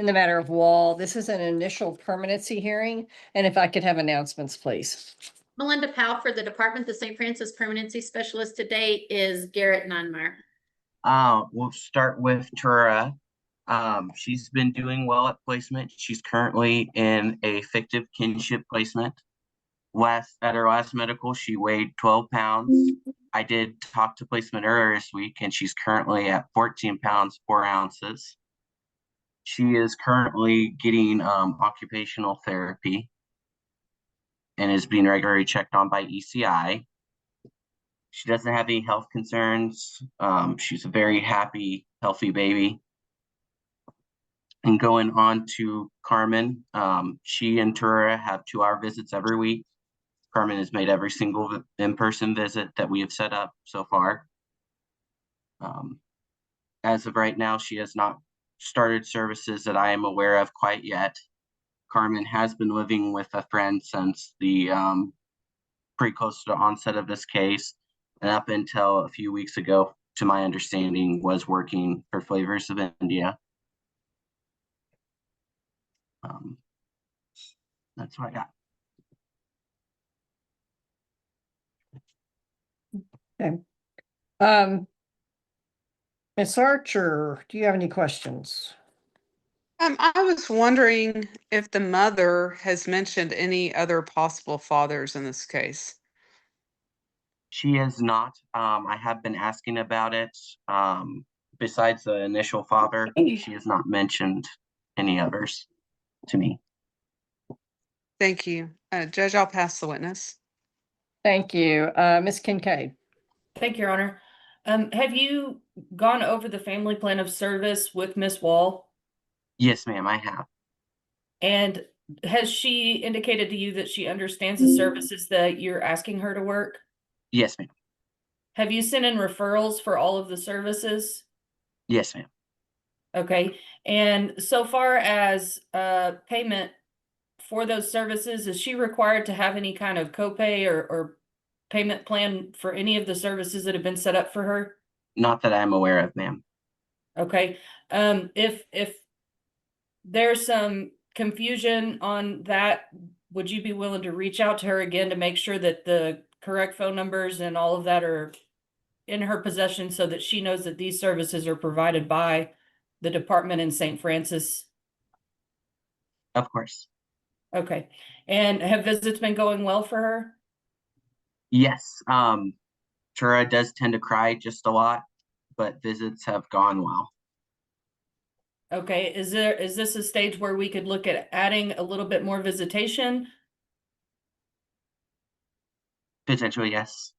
in the matter of Wall. This is an initial permanency hearing, and if I could have announcements, please. Melinda Powell for the Department of St. Francis Permanency Specialist today is Garrett Nunmeyer. We'll start with Tura. She's been doing well at placement. She's currently in a fictive kinship placement. At her last medical, she weighed 12 pounds. I did talk to placement earlier this week, and she's currently at 14 pounds, 4 ounces. She is currently getting occupational therapy and is being regularly checked on by ECI. She doesn't have any health concerns. She's a very happy, healthy baby. And going on to Carmen, she and Tura have 2-hour visits every week. Carmen has made every single in-person visit that we have set up so far. As of right now, she has not started services that I am aware of quite yet. Carmen has been living with a friend since the pretty close to the onset of this case, and up until a few weeks ago, to my understanding, was working for Flavors of India. That's what I got. Okay. Ms. Archer, do you have any questions? I was wondering if the mother has mentioned any other possible fathers in this case. She has not. I have been asking about it. Besides the initial father, she has not mentioned any others to me. Thank you. Judge, I'll pass the witness. Thank you. Ms. Kincaid. Thank you, Your Honor. Have you gone over the family plan of service with Miss Wall? Yes, ma'am, I have. And has she indicated to you that she understands the services that you're asking her to work? Yes, ma'am. Have you sent in referrals for all of the services? Yes, ma'am. Okay. And so far as payment for those services, is she required to have any kind of copay or payment plan for any of the services that have been set up for her? Not that I'm aware of, ma'am. Okay. If there's some confusion on that, would you be willing to reach out to her again to make sure that the correct phone numbers and all of that are in her possession so that she knows that these services are provided by the department in St. Francis? Of course. Okay. And have visits been going well for her? Yes. Tura does tend to cry just a lot, but visits have gone well. Okay. Is this a stage where we could look at adding a little bit more visitation? Potentially, yes.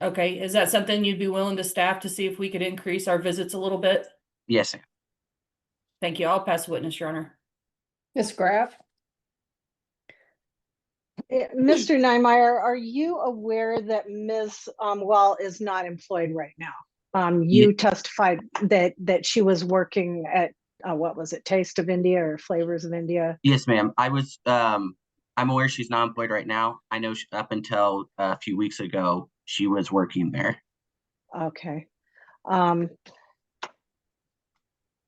Okay. Is that something you'd be willing to staff to see if we could increase our visits a little bit? Yes, ma'am. Thank you. I'll pass the witness, Your Honor. Ms. Graff. Mr. Nunmeyer, are you aware that Ms. Wall is not employed right now? You testified that she was working at what was it, Taste of India or Flavors of India? Yes, ma'am. I'm aware she's not employed right now. I know up until a few weeks ago, she was working there. Okay.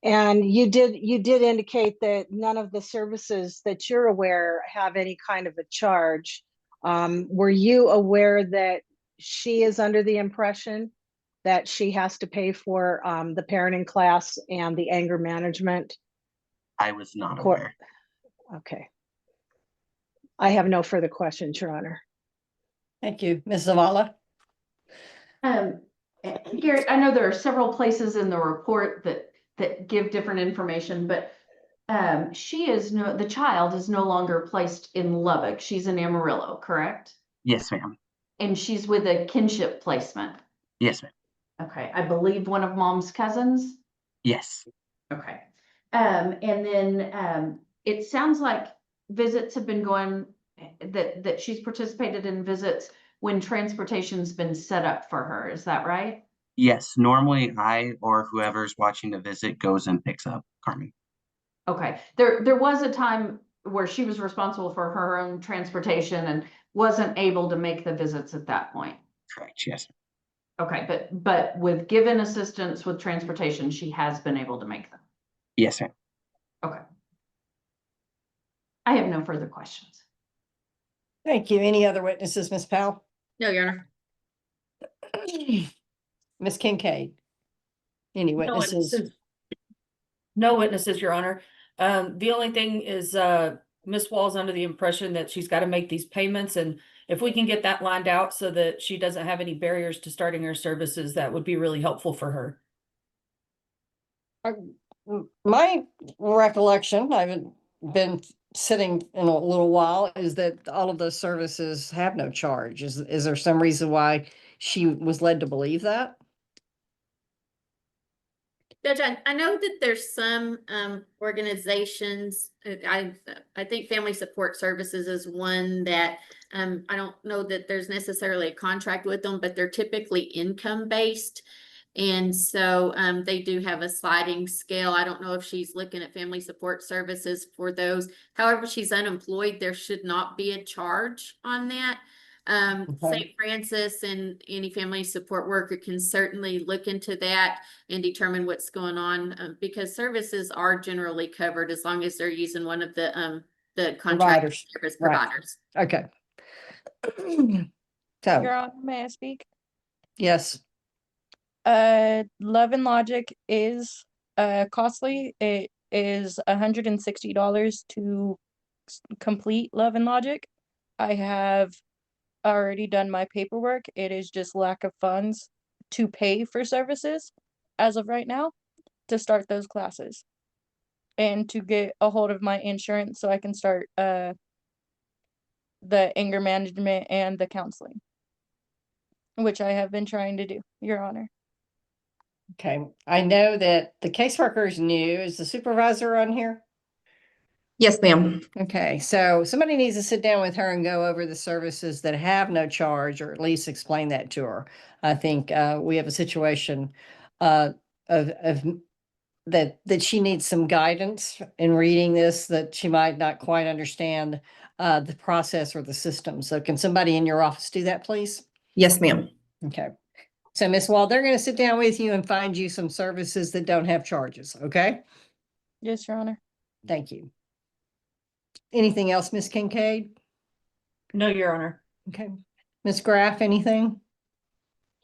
And you did indicate that none of the services that you're aware have any kind of a charge. Were you aware that she is under the impression that she has to pay for the parenting class and the anger management? I was not aware. Okay. I have no further questions, Your Honor. Thank you. Ms. Zavala. Garrett, I know there are several places in the report that give different information, but the child is no longer placed in Lubbock. She's in Amarillo, correct? Yes, ma'am. And she's with a kinship placement. Yes, ma'am. Okay, I believe one of mom's cousins. Yes. Okay. And then it sounds like visits have been going, that she's participated in visits when transportation's been set up for her. Is that right? Yes. Normally I or whoever's watching the visit goes and picks up Carmen. Okay. There was a time where she was responsible for her own transportation and wasn't able to make the visits at that point. Correct. Yes. Okay, but with given assistance with transportation, she has been able to make them. Yes, ma'am. Okay, I have no further questions. Thank you. Any other witnesses, Ms. Powell? No, Your Honor. Ms. Kincaid? Any No witnesses? witnesses. No witnesses, Your Honor. The only thing is, Ms. Wall's under the impression that she's got to make these payments, and if we can get that lined out so that she doesn't have any barriers to starting her services, that would be really helpful for her. My recollection, I haven't been sitting in a little while, is that all of those services have no charge. Is there some reason why she was led to believe that? Judge, I know that there's some organizations, I think Family Support Services is one that I don't know that there's necessarily a contract with them, but they're typically income-based. And so they do have a sliding scale. I don't know if she's looking at Family Support Services for those. However, she's unemployed, there should not be a charge on that. Okay. St. Francis and any family support worker can certainly look into that and determine what's going on, because services are generally covered as long as they're using one of the contract Providers. service Right. providers. Okay. Your So, Honor, may I speak? yes, Love and Logic is costly. It is $160 to complete Love and Logic. I have already done my paperwork. It is just lack of funds to pay for services as of right now to start those classes and to get a hold of my insurance so I can start the anger management and the counseling, which I have been trying to do, Your Honor. okay. I know that the caseworker is new. Is the supervisor on here? Yes, ma'am. Okay, so somebody needs to sit down with her and go over the services that have no charge, or at least explain that to her. I think we have a situation of that she needs some guidance in reading this, that she might not quite understand the process or the system. So can somebody in your office do that, please? Yes, ma'am. Okay. So Ms. Wall, they're going to sit down with you and find you some services that don't have charges. Okay. Yes, Your Honor. Thank you. Anything else, Ms. Kincaid? No, Your Honor. Okay. Ms. Graff, anything?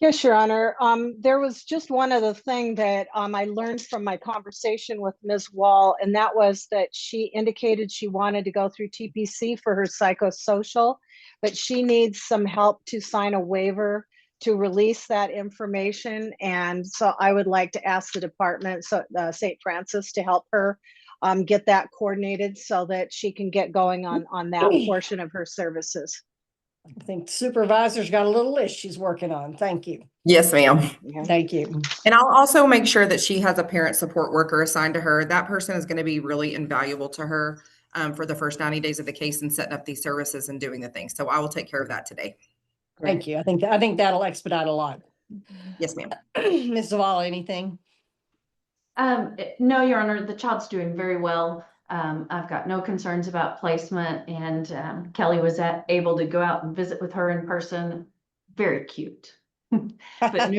Yes, Your Honor. There was just one other thing that I learned from my conversation with Ms. Wall, and that was that she indicated she wanted to go through TPC for her psychosocial, but she needs some help to sign a waiver to release that information. And so I would like to ask the department, so St. Francis, to help her get that coordinated so that she can get going on that portion of her services. I think supervisor's got a little list she's working on. Thank you. Yes, ma'am. Thank you. And I'll also make sure that she has a parent support worker assigned to her. That person is going to be really invaluable to her for the first 90 days of the case and setting up these services and doing the things. So I will take care of that today. Thank you. I think that'll expedite a lot. Yes, ma'am. Ms. Zavala, anything? No, Your Honor, the child's doing very well. I've got no concerns about placement, and Kelly was able to go out and visit with her in person. Very cute. But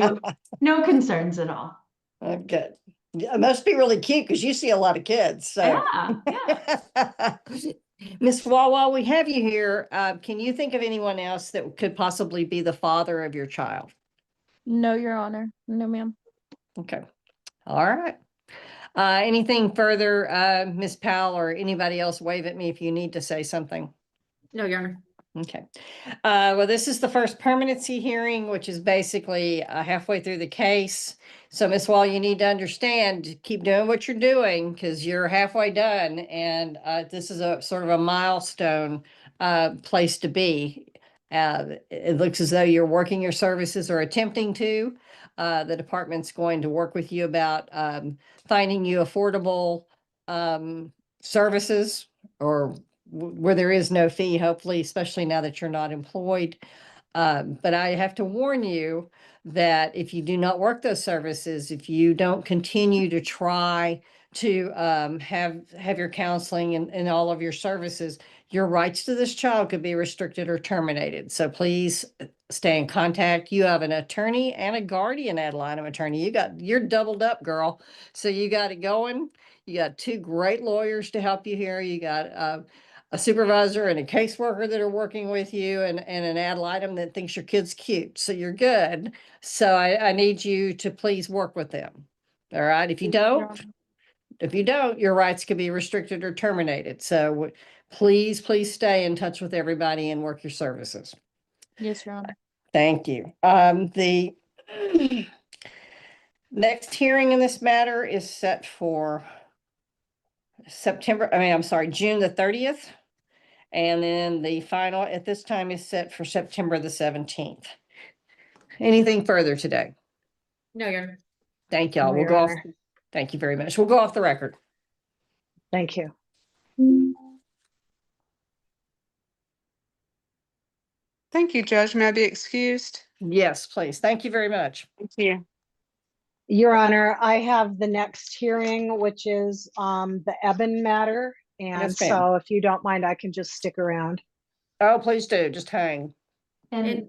no concerns at all. Good. It must be really cute because you see a lot of kids. So. Yeah. Ms. Wawa, we have you here. Can you think of anyone else that could possibly be the father of your child? No, Your Honor. No, ma'am. Okay. All right. Anything further, Ms. Powell, or anybody else, wave at me if you need to say something. No, Your Honor. Okay. Well, this is the first permanency hearing, which is basically halfway through the case. So, Ms. Wall, you need to understand, keep doing what you're doing because you're halfway done. And this is a sort of a milestone place to be. It looks as though you're working your services or attempting to. The department's going to work with you about finding you affordable services, or where there is no fee, hopefully, especially now that you're not employed. But I have to warn you that if you do not work those services, if you don't continue to try to have your counseling and all of your services, your rights to this child could be restricted or terminated. So please stay in contact. You have an attorney and a guardian ad litem attorney. You're doubled up, girl. So you got it going. You got two great lawyers to help you here. You got a supervisor and a caseworker that are working with you and an ad litem that thinks your kid's cute. So you're good. So I need you to please work with them. All right. If you don't, your rights could be restricted or terminated. So please stay in touch with everybody and work your services. Yes, Your Honor. Thank you. The next hearing in this matter is set for June the 30th. And then the final at this time is set for September the 17th. Anything further today? No, Your Honor. Thank y'all. No, We'll Your go off. Honor. Thank you very much. We'll go off the record. Thank you. Thank you, Judge. May I be excused? Yes, please. Thank you very much. Thank you. Your Honor, I have the next hearing, which is the Eben matter. And Yes, ma'am. so if you don't mind, I can just stick around. Oh, please do. Just hang. And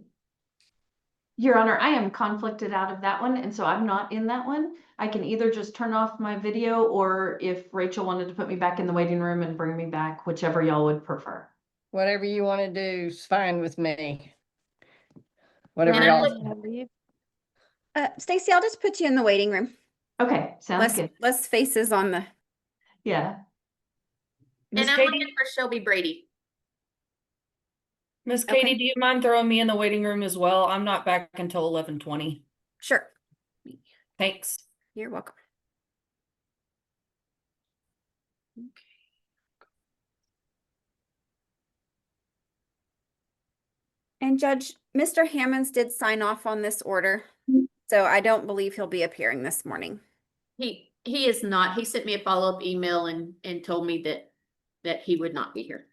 Your Honor, I am conflicted out of that one, and so I'm not in that one. I can either just turn off my video, or if Rachel wanted to put me back in the waiting room and bring me back, whichever y'all would prefer. Whatever you want to do is fine with me. Whatever And I y'all. Stacy, I'll just put you in the waiting room. Okay, sounds good. Less faces on the. Yeah. Miss And I'm Katie, looking for Shelby Brady. Miss Okay. Katie, do you mind throwing me in the waiting room as well? I'm not back until 11:20. Sure. Thanks. You're welcome. And Judge, Mr. Hammonds did sign off on this order, so I don't believe he'll be appearing this morning. He is not. He sent me a follow-up email and told me that he would not be here.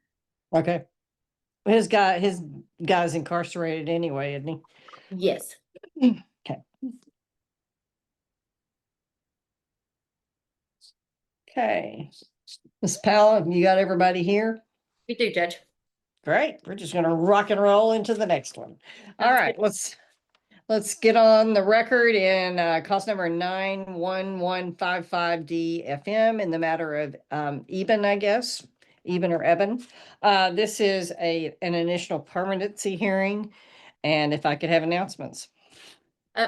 Okay. His guy's incarcerated anyway, isn't Yes. he? Okay. Okay. Ms. Powell, you got everybody here? We do, Judge. Great. We're just gonna rock and roll into the next one. All Sounds right, good. let's get on the record in cause number 91155 DFM in the matter of Eben, I guess. Eben or Eben. This is an initial permanency hearing. And if I could have announcements.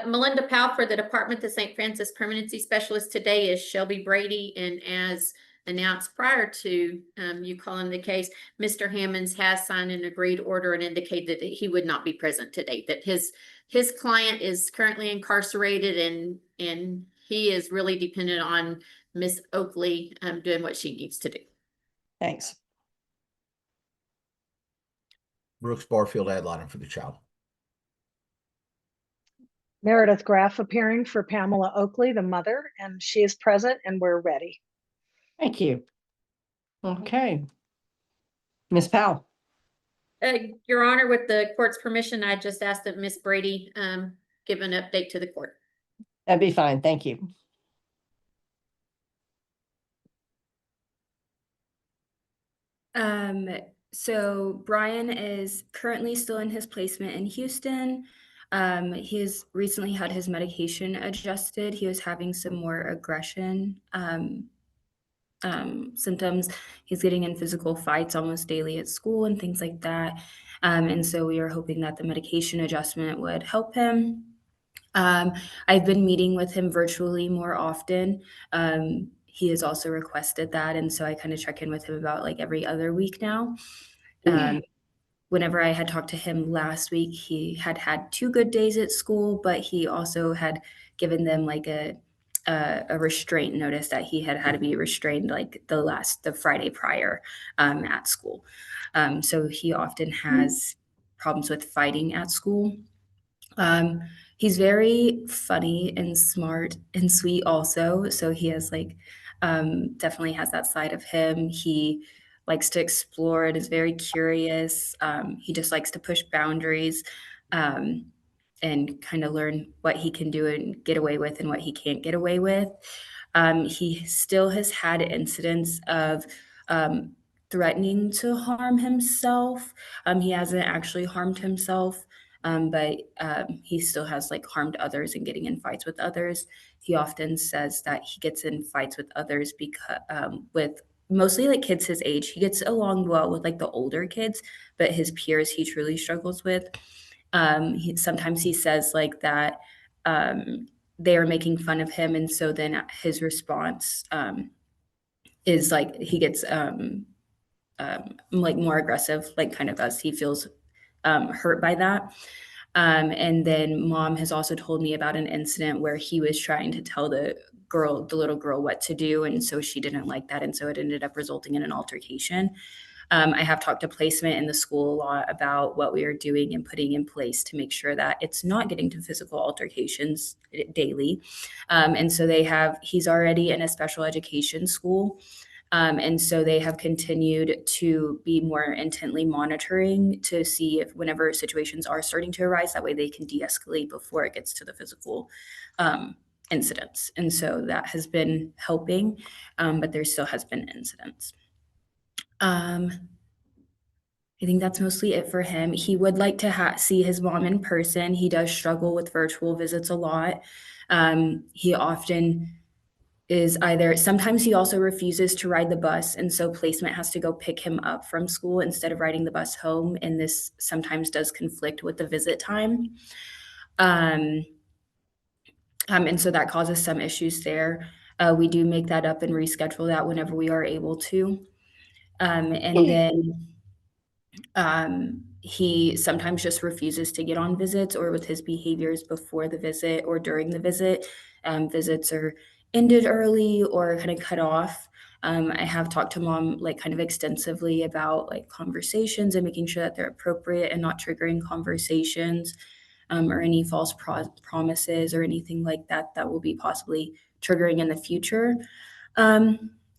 Melinda Powell for the Department of St. Francis Permanency Specialist today is Shelby Brady, and as announced prior to you calling the case, Mr. Hammonds has signed an agreed order and indicated that he would not be present today, that his client is currently incarcerated and he is really dependent on Miss Oakley doing what she needs to do. Thanks. Brooks Barfield, Ad Litem for the child. Meredith Graff appearing for Pamela Oakley, the mother, and she is present and we're ready. Thank you. Okay. Ms. Powell. Your Honor, with the court's permission, I just asked that Miss Brady give an update to the court. That'd be fine. Thank you. So Brian is currently still in his placement in Houston. He has recently had his medication adjusted. He was having some more aggression symptoms. He's getting in physical fights almost daily at school and things like that. And so we are hoping that the medication adjustment would help him. I've been meeting with him virtually more often. He has also requested that, and so I kind of check in with him about like every other week now. Whenever I had talked to him last week, he had had 2 good days at school, but he also had given them like a restraint notice that he had to be restrained like the Friday prior at school. So he often has problems with fighting at school. He's very funny and smart and sweet also. So he has like, definitely has that side of him. He likes to explore and is very curious. He just likes to push boundaries and kind of learn what he can do and get away with and what he can't get away with. He still has had incidents of threatening to harm himself. He hasn't actually harmed himself. But he still has like harmed others and getting in fights with others. He often says that he gets in fights with others because with mostly like kids his age. He gets along well with like the older kids, but his peers he truly struggles with. Sometimes he says like that they are making fun of him, and so then his response is like he gets like more aggressive, like kind of as he feels hurt by that. And then mom has also told me about an incident where he was trying to tell the little girl what to do, and so she didn't like that, and so it ended up resulting in an altercation. I have talked to placement in the school a lot about what we are doing and putting in place to make sure that it's not getting to physical altercations daily. And so he's already in a special education school. And so they have continued to be more intently monitoring to see if whenever situations are starting to arise, that way they can de-escalate before it gets to the physical incidents. And so that has been helping, but there still has been incidents. I think that's mostly it for him. He would like to see his mom in person. He does struggle with virtual visits a lot. He often is sometimes he also refuses to ride the bus, and so placement has to go pick him up from school instead of riding the bus home, and this sometimes does conflict with the visit time. And so that causes some issues there. We do make that up and reschedule that whenever we are able to. And then he sometimes just refuses to get on visits, or with his behaviors before the visit or during the visit. Visits are ended early or kind of cut off. I have talked to mom like kind of extensively about like conversations and making sure that they're appropriate and not triggering conversations or any false promises or anything like that that will be possibly triggering in the future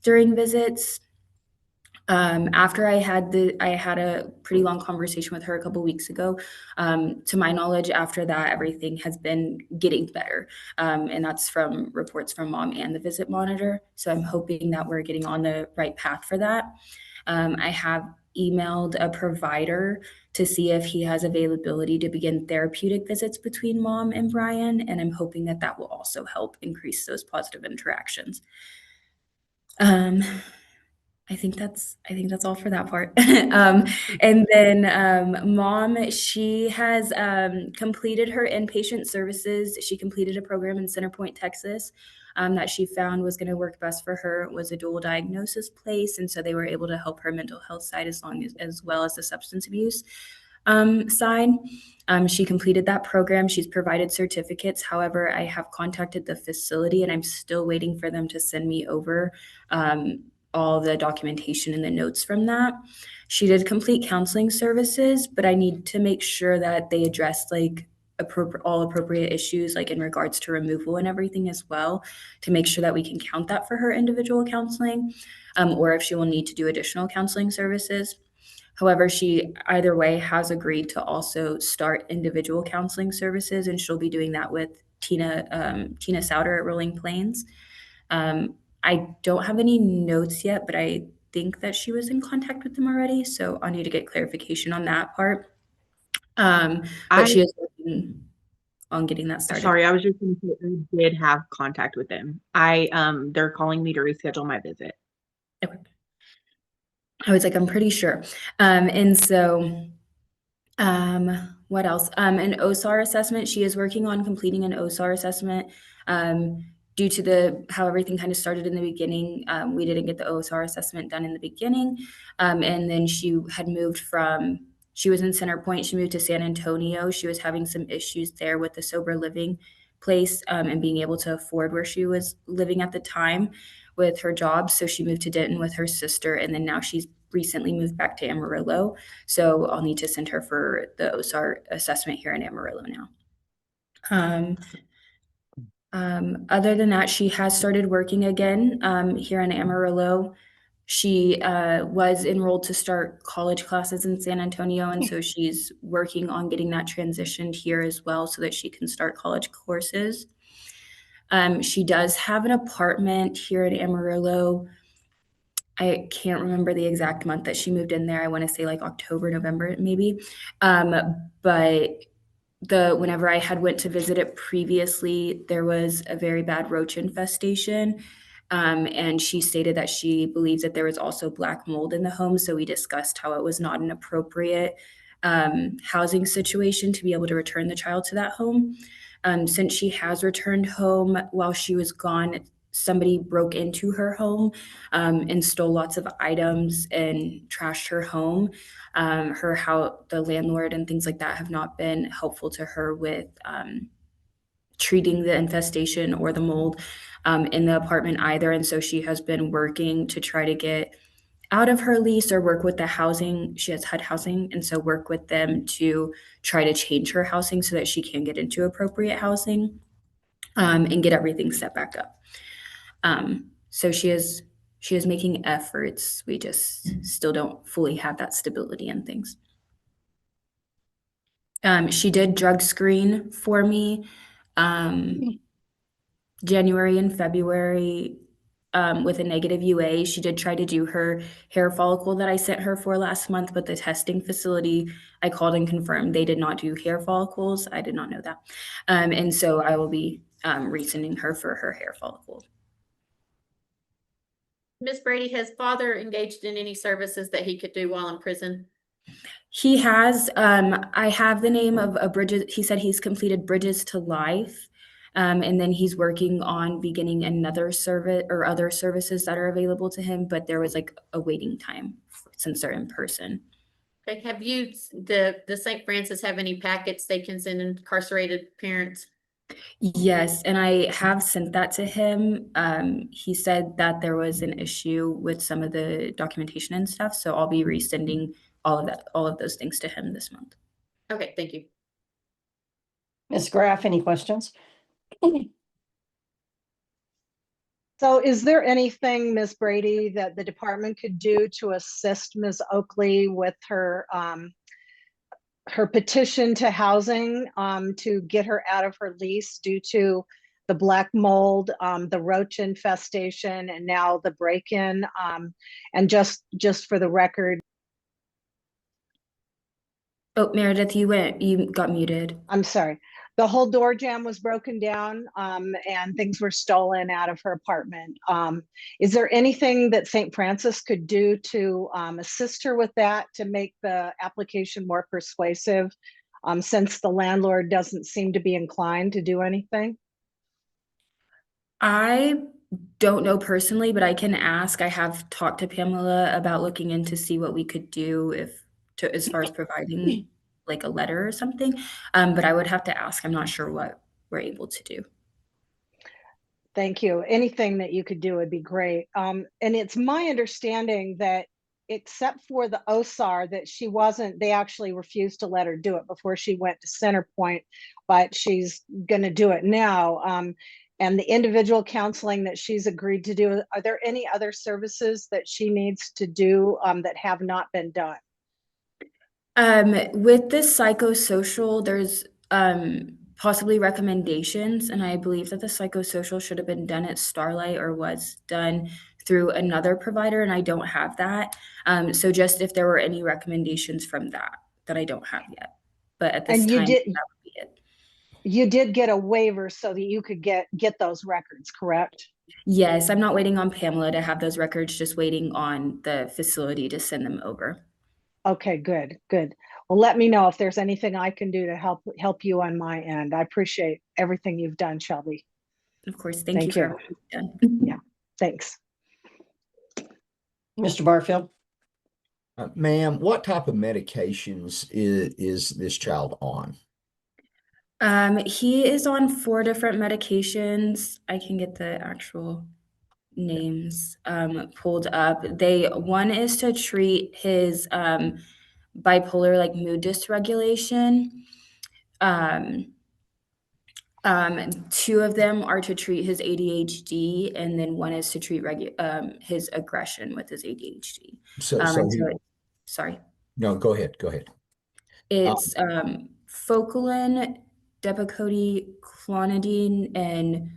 during visits. After I had a pretty long conversation with her a couple weeks ago. To my knowledge, after that, everything has been getting better. And that's from reports from mom and the visit monitor. So I'm hoping that we're getting on the right path for that. I have emailed a provider to see if he has availability to begin therapeutic visits between mom and Brian. And I'm hoping that that will also help increase those positive interactions. I think that's all for that part. And then mom, she has completed her inpatient services. She completed a program in Center Point, Texas, that she found was going to work best for her. It was a dual diagnosis place, and so they were able to help her mental health side as well as the substance abuse side. She completed that program. She's provided certificates. However, I have contacted the facility, and I'm still waiting for them to send me over all the documentation and the notes from that. She did complete counseling services, but I need to make sure that they addressed like all appropriate issues, like in regards to removal and everything as well, to make sure that we can count that for her individual counseling, or if she will need to do additional counseling services. However, she either way has agreed to also start individual counseling services, and she'll be doing that with Tina Souter at Rolling Plains. I don't have any notes yet, but I think that she was in contact with them already, so I'll need to get clarification on that part. But she is working on getting that started. Sorry, I was just going to say I did have contact with them. They're calling me to reschedule my visit. Okay. I was like, I'm pretty sure. And so what else? An OSAR assessment. She is working on completing an OSAR assessment. Due to how everything kind of started in the beginning, we didn't get the OSAR assessment done in the beginning. And then she was in Center Point. She moved to San Antonio. She was having some issues there with the sober living place and being able to afford where she was living at the time with her job. So she moved to Denton with her sister. And then now she's recently moved back to Amarillo. So I'll need to send her for the OSAR assessment here in Amarillo now. Other than that, she has started working again here in Amarillo. She was enrolled to start college classes in San Antonio, and so she's working on getting that transitioned here as well so that she can start college courses. She does have an apartment here in Amarillo. I can't remember the exact month that she moved in there. I want to say like October, November, maybe. But whenever I had went to visit it previously, there was a very bad roach infestation. And she stated that she believes that there was also black mold in the home. So we discussed how it was not an appropriate housing situation to be able to return the child to that home. Since she has returned home while she was gone, somebody broke into her home and stole lots of items and trashed her home. The landlord and things like that have not been helpful to her with treating the infestation or the mold in the apartment either. And so she has been working to try to get out of her lease or work with the housing. She has HUD housing, and so work with them to try to change her housing so that she can get into appropriate housing and get everything set back up. So she is making efforts. We just still don't fully have that stability and things. She did drug screen for me January and February with a negative UA. She did try to do her hair follicle that I sent her for last month, but the testing facility, I called and confirmed they did not do hair follicles. I did not know that. And so I will be resending her for her hair follicle. Miss Brady, has father engaged in any services that he could do while in prison? He has. I have the name of a Bridges. He said he's completed Bridges to Life. And then he's working on beginning another service or other services that are available to him, but there was like a waiting time since they're in person. Okay, have you, the St. Francis have any packets they can send incarcerated parents? Yes, and I have sent that to him. He said that there was an issue with some of the documentation and stuff, so I'll be resending all of those things to him this month. Okay, thank you. Ms. Graff, any questions? So is there anything, Ms. Brady, that the department could do to assist Ms. Oakley with her her petition to housing to get her out of her lease due to the black mold, the roach infestation, and now the break-in? And just for the record. Oh, Meredith, you got muted. I'm sorry. The whole door jamb was broken down and things were stolen out of her apartment. Is there anything that St. Francis could do to assist her with that, to make the application more persuasive, since the landlord doesn't seem to be inclined to do anything? I don't know personally, but I can ask. I have talked to Pamela about looking into see what we could do as far as providing like a letter or something. But I would have to ask. I'm not sure what we're able to do. Thank you. Anything that you could do would be great. And it's my understanding that except for the OSAR that they actually refused to let her do it before she went to Centerpoint, but she's going to do it now. And the individual counseling that she's agreed to do, are there any other services that she needs to do that have not been done? With this psychosocial, there's possibly recommendations, and I believe that the psychosocial should have been done at Starlight or was done through another provider, and I don't have that. So just if there were any recommendations from that I don't have yet, but at this time, that would be it. You did get a waiver so that you could get those records, correct? Yes, I'm not waiting on Pamela to have those records, just waiting on the facility to send them over. Okay, good. Well, let me know if there's anything I can do to help you on my end. I appreciate everything you've done, Shelby. Of course. Thank you for everything you've done. Yeah, thanks. Mr. Barfield? Ma'am, what type of medications is this child on? He is on 4 different medications. I can get the actual names pulled up. One is to treat his bipolar, like mood dysregulation. 2 of them are to treat his ADHD, and then one is to treat his aggression with his ADHD. Sorry. No, go ahead. It's Focalin, Depakote, Clonidine, and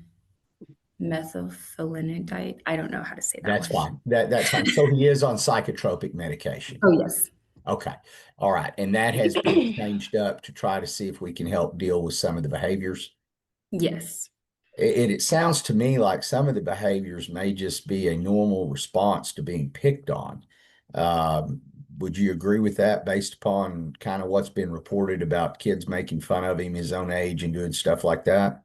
methylphenidate. I don't know how to say that. That's fine. That's fine. So he is on psychotropic medication. Oh, yes. Okay. All right. And that has been changed up to try to see if we can help deal with some of the behaviors? Yes. It sounds to me like some of the behaviors may just be a normal response to being picked on. Would you agree with that based upon kind of what's been reported about kids making fun of him his own age and doing stuff like that?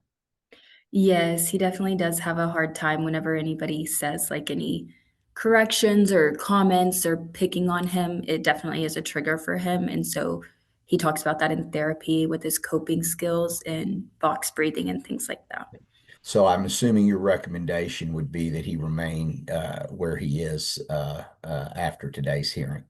Yes, he definitely does have a hard time whenever anybody says like any corrections or comments or picking on him. It definitely is a trigger for him. And so he talks about that in therapy with his coping skills and box breathing and things like that. So I'm assuming your recommendation would be that he remain where he is after today's hearing.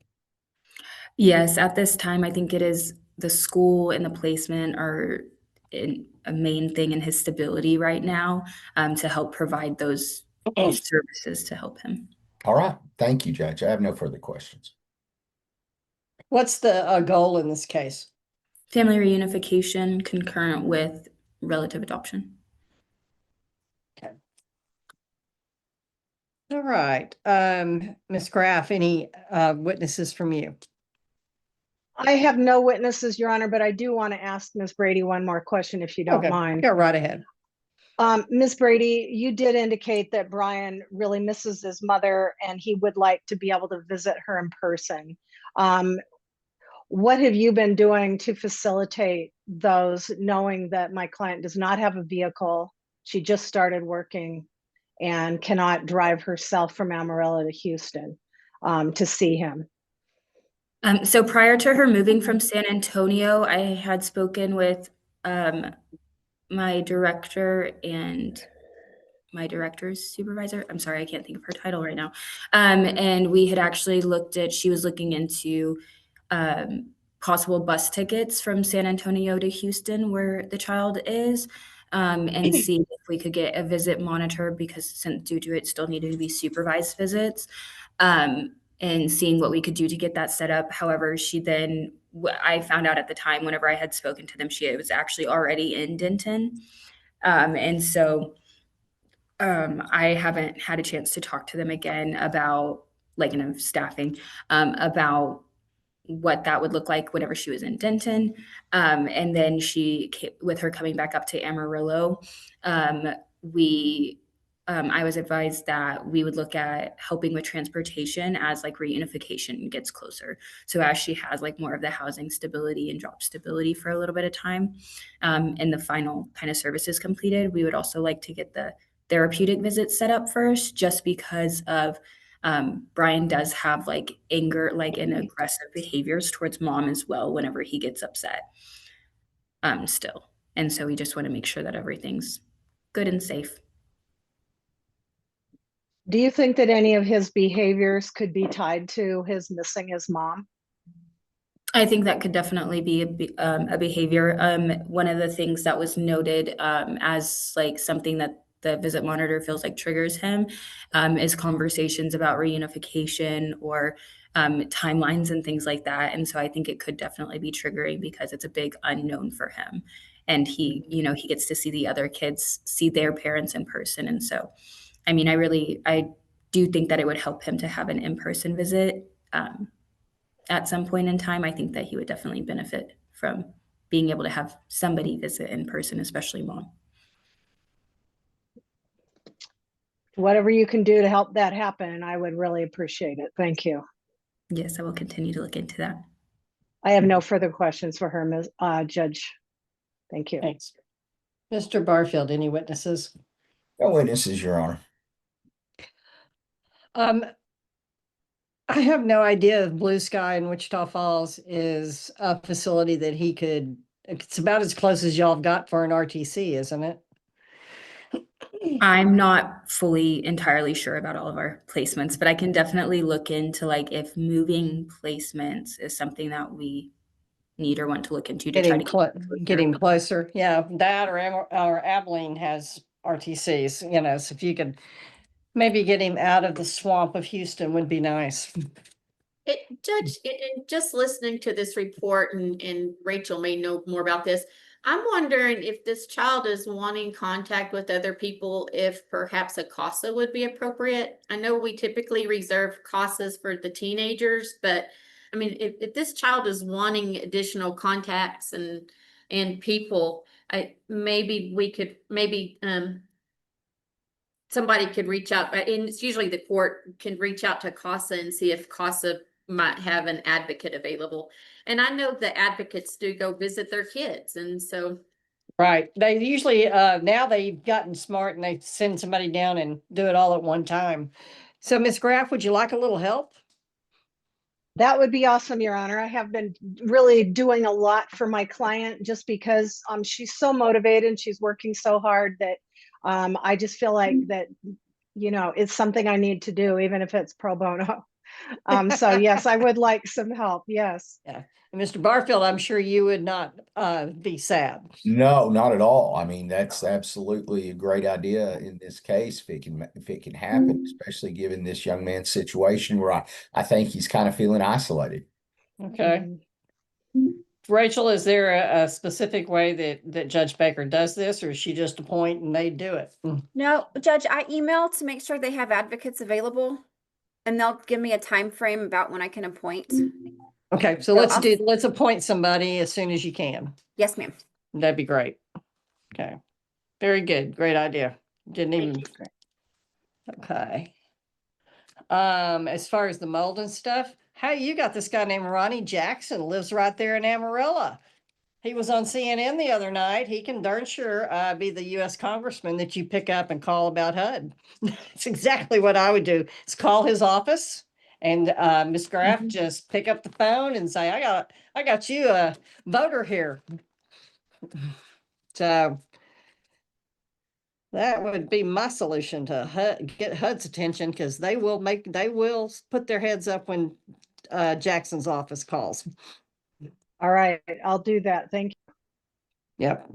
Yes, at this time, I think it is the school and the placement are a main thing in his stability right now, to help provide those services to help him. All right. Thank you, Judge. I have no further questions. What's the goal in this case? Family reunification concurrent with relative adoption. Okay. All right. Ms. Graff, any witnesses from you? I have no witnesses, Your Honor, but I do want to ask Ms. Brady one more question, if you don't Okay, mind. go right ahead. Ms. Brady, you did indicate that Brian really misses his mother and he would like to be able to visit her in person. What have you been doing to facilitate those, knowing that my client does not have a vehicle? She just started working and cannot drive herself from Amarillo to Houston to see him. So prior to her moving from San Antonio, I had spoken with my director and my director's supervisor. I'm sorry, I can't think of her title right now. And we had actually she was looking into possible bus tickets from San Antonio to Houston, where the child is, and see if we could get a visit monitor, because since due to it still needed to be supervised visits, and seeing what we could do to get that set up. However, I found out at the time, whenever I had spoken to them, she was actually already in Denton. And so I haven't had a chance to talk to them again about staffing, about what that would look like whenever she was in Denton. And then with her coming back up to Amarillo, I was advised that we would look at helping with transportation as reunification gets closer. So as she has more of the housing stability and job stability for a little bit of time, and the final kind of services completed, we would also like to get the therapeutic visits set up first, just because of Brian does have anger, and aggressive behaviors towards mom as well whenever he gets upset still. And so we just want to make sure that everything's good and safe. Do you think that any of his behaviors could be tied to his missing his mom? I think that could definitely be a behavior. One of the things that was noted as something that the visit monitor feels triggers him is conversations about reunification or timelines and things like that. And so I think it could definitely be triggering, because it's a big unknown for him. And he gets to see the other kids, see their parents in person. And so, I mean, I do think that it would help him to have an in-person visit at some point in time. I think that he would definitely benefit from being able to have somebody visit in person, especially mom. Whatever you can do to help that happen, I would really appreciate it. Thank you. Yes, I will continue to look into that. I have no further questions for her, Ms. Judge. Thank you. Thanks. Mr. Barfield, any witnesses? No witnesses, Your Honor. I have no idea if Blue Sky in Wichita Falls is a facility that it's about as close as y'all have got for an RTC, isn't it? I'm not fully entirely sure about all of our placements, but I can definitely look into if moving placements is something that we need or want to look into to try to get him closer. Yeah, that or Abilene has RTCs, so if you could maybe get him out of the swamp of Houston would be nice. Judge, just listening to this report, and Rachel may know more about this, I'm wondering if this child is wanting contact with other people, if perhaps a CASA would be appropriate. I know we typically reserve CASAs for the teenagers, but I mean, if this child is wanting additional contacts and people, maybe we could somebody could reach out, and it's usually the court can reach out to CASA and see if CASA might have an advocate available. And I know the advocates do go visit their kids, and so. Right. They usually, now they've gotten smart and they send somebody down and do it all at one time. So Ms. Graff, would you like a little help? That would be awesome, Your Honor. I have been really doing a lot for my client just because she's so motivated and she's working so hard that I just feel like that, you know, it's something I need to do, even if it's pro bono. So yes, I would like some help. Yes. Yeah. And Mr. Barfield, I'm sure you would not be sad. No, not at all. I mean, that's absolutely a great idea in this case, if it can happen, especially given this young man's situation where I think he's kind of feeling isolated. Okay. Rachel, is there a specific way that Judge Baker does this, or is she just appoint and they do it? No, Judge, I emailed to make sure they have advocates available, and they'll give me a time frame about when I can appoint. Okay, so let's appoint somebody as soon as you can. Yes, ma'am. That'd be great. Okay. Very good. Great idea. Didn't even. Okay. As far as the mold and stuff, hey, you got this guy named Ronnie Jackson, lives right there in Amarillo. He was on CNN the other night. He can darn sure be the U.S. congressman that you pick up and call about HUD. It's exactly what I would do. Is call his office and Ms. Graff just pick up the phone and say, I got you a voter here. So that would be my solution to HUD, get HUD's attention, because they will put their heads up when Jackson's office calls. All right, I'll do that. Thank you. Yep.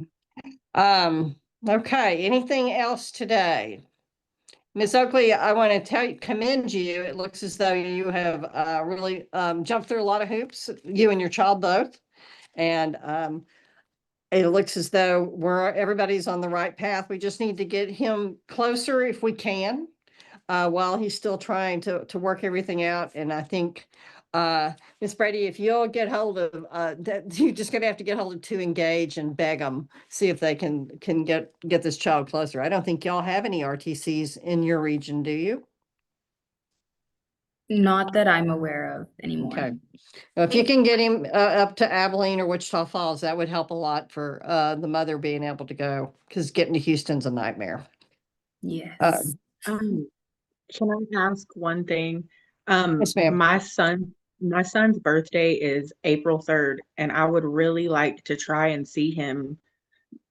Okay, anything else today? Ms. Oakley, I want to commend you. It looks as though you have really jumped through a lot of hoops, you and your child both. And it looks as though everybody's on the right path. We just need to get him closer if we can, while he's still trying to work everything out. And I think, Ms. Brady, if you'll get hold of, you're just gonna have to get hold of To Engage and beg them, see if they can get this child closer. I don't think y'all have any RTCs in your region, do you? Not that I'm aware of anymore. Okay. Well, if you can get him up to Abilene or Wichita Falls, that would help a lot for the mother being able to go, because getting to Houston's a nightmare. Yes. Can I ask one thing? Yes, ma'am. My son's birthday is April 3rd, and I would really like to try and see him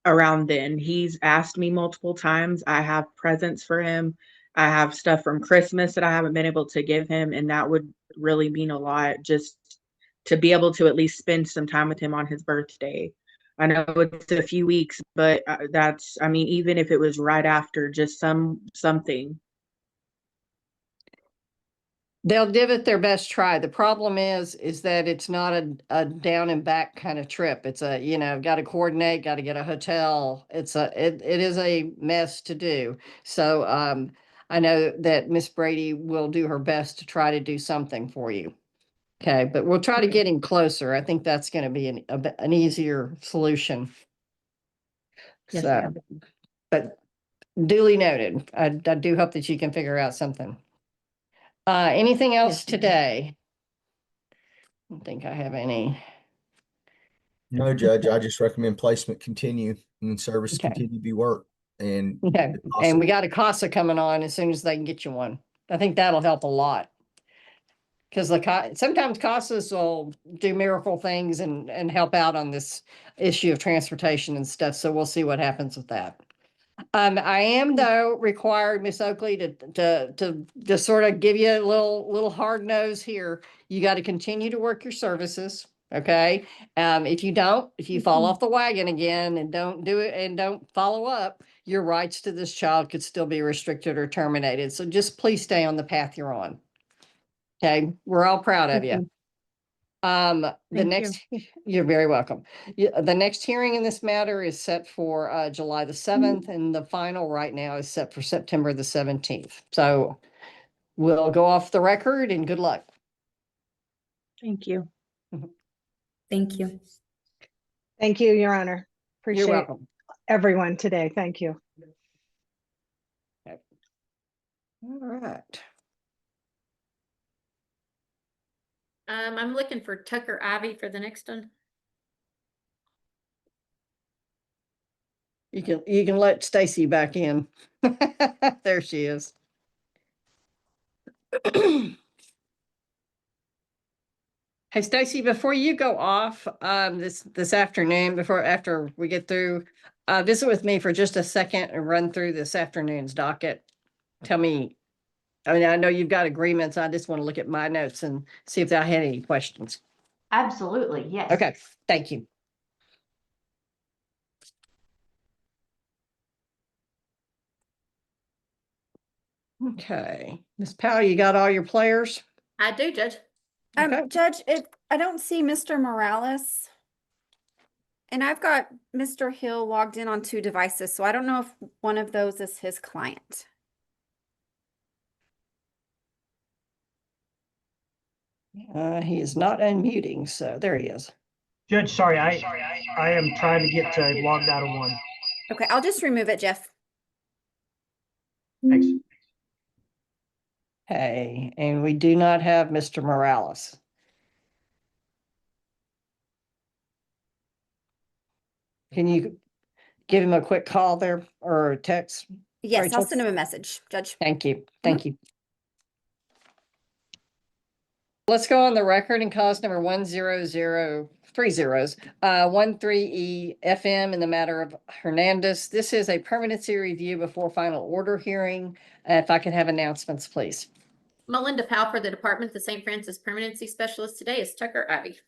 around then. He's asked me multiple times. I have presents for him. I have stuff from Christmas that I haven't been able to give him, and that would really mean a lot, just to be able to at least spend some time with him on his birthday. I know it's a few weeks, but I mean, even if it was right after, just something. They'll give it their best try. The problem is that it's not a down and back kind of trip. It's got to coordinate, got to get a hotel. It is a mess to do. So I know that Miss Brady will do her best to try to do something for you. Okay, but we'll try to get him closer. I think that's going to be an easier solution. Yes, So, ma'am. but duly noted. I do hope that you can figure out something. Anything else Yes, ma'am. today? I don't think I have any. No, Judge, I just recommend placement continue and service Okay. continue to be worked. And Okay, and we got a CASA coming on as soon as they can get you one. I think that'll help a lot. Because sometimes CASAs will do miracle things and help out on this issue of transportation and stuff. So we'll see what happens with that. I am though required, Miss Oakley, to just sort of give you a little hard nose here. You got to continue to work your services. Okay. If you fall off the wagon again and don't do it and don't follow up, your rights to this child could still be restricted or terminated. So just please stay on the path you're on. Okay. We're all proud of you. You're very welcome. The next hearing in this matter is set for July the 7th, and the final right now is set for September the 17th. So we'll go off the record, and good luck. Thank you. Thank you. Thank you, Your Honor. Appreciate You're welcome. everyone today. Thank you. All right. I'm looking for Tucker Ivy for the next one. You can let Stacy back in. There she is. Hey, Stacy, before you go off this afternoon, after we get through, visit with me for just a second and run through this afternoon's docket. Tell me, I mean, I know you've got agreements. I just want to look at my notes and see if I had any questions. Absolutely, yes. Okay, thank you. Okay, Ms. Powell, you got all your players? I do, Judge. Okay. Judge, I don't see Mr. Morales. And I've got Mr. Hill logged in on 2 devices, so I don't know if one of those is his client. He is not unmuting, so there he is. Judge, sorry, I am trying to get logged out of one. Okay, I'll just remove it, Jeff. Thanks. Okay, and we do not have Mr. Morales. Can you give him a quick call there or a text? Yes, Rachel? I'll send him a message, Judge. Thank you. Thank you. Let's go on the record and cause number 13E FM in the matter of Hernandez. This is a permanency review before final order hearing. If I could have announcements, please. Melinda Powell for the Department of the St. Francis Permanency Specialist today is Tucker Ivy.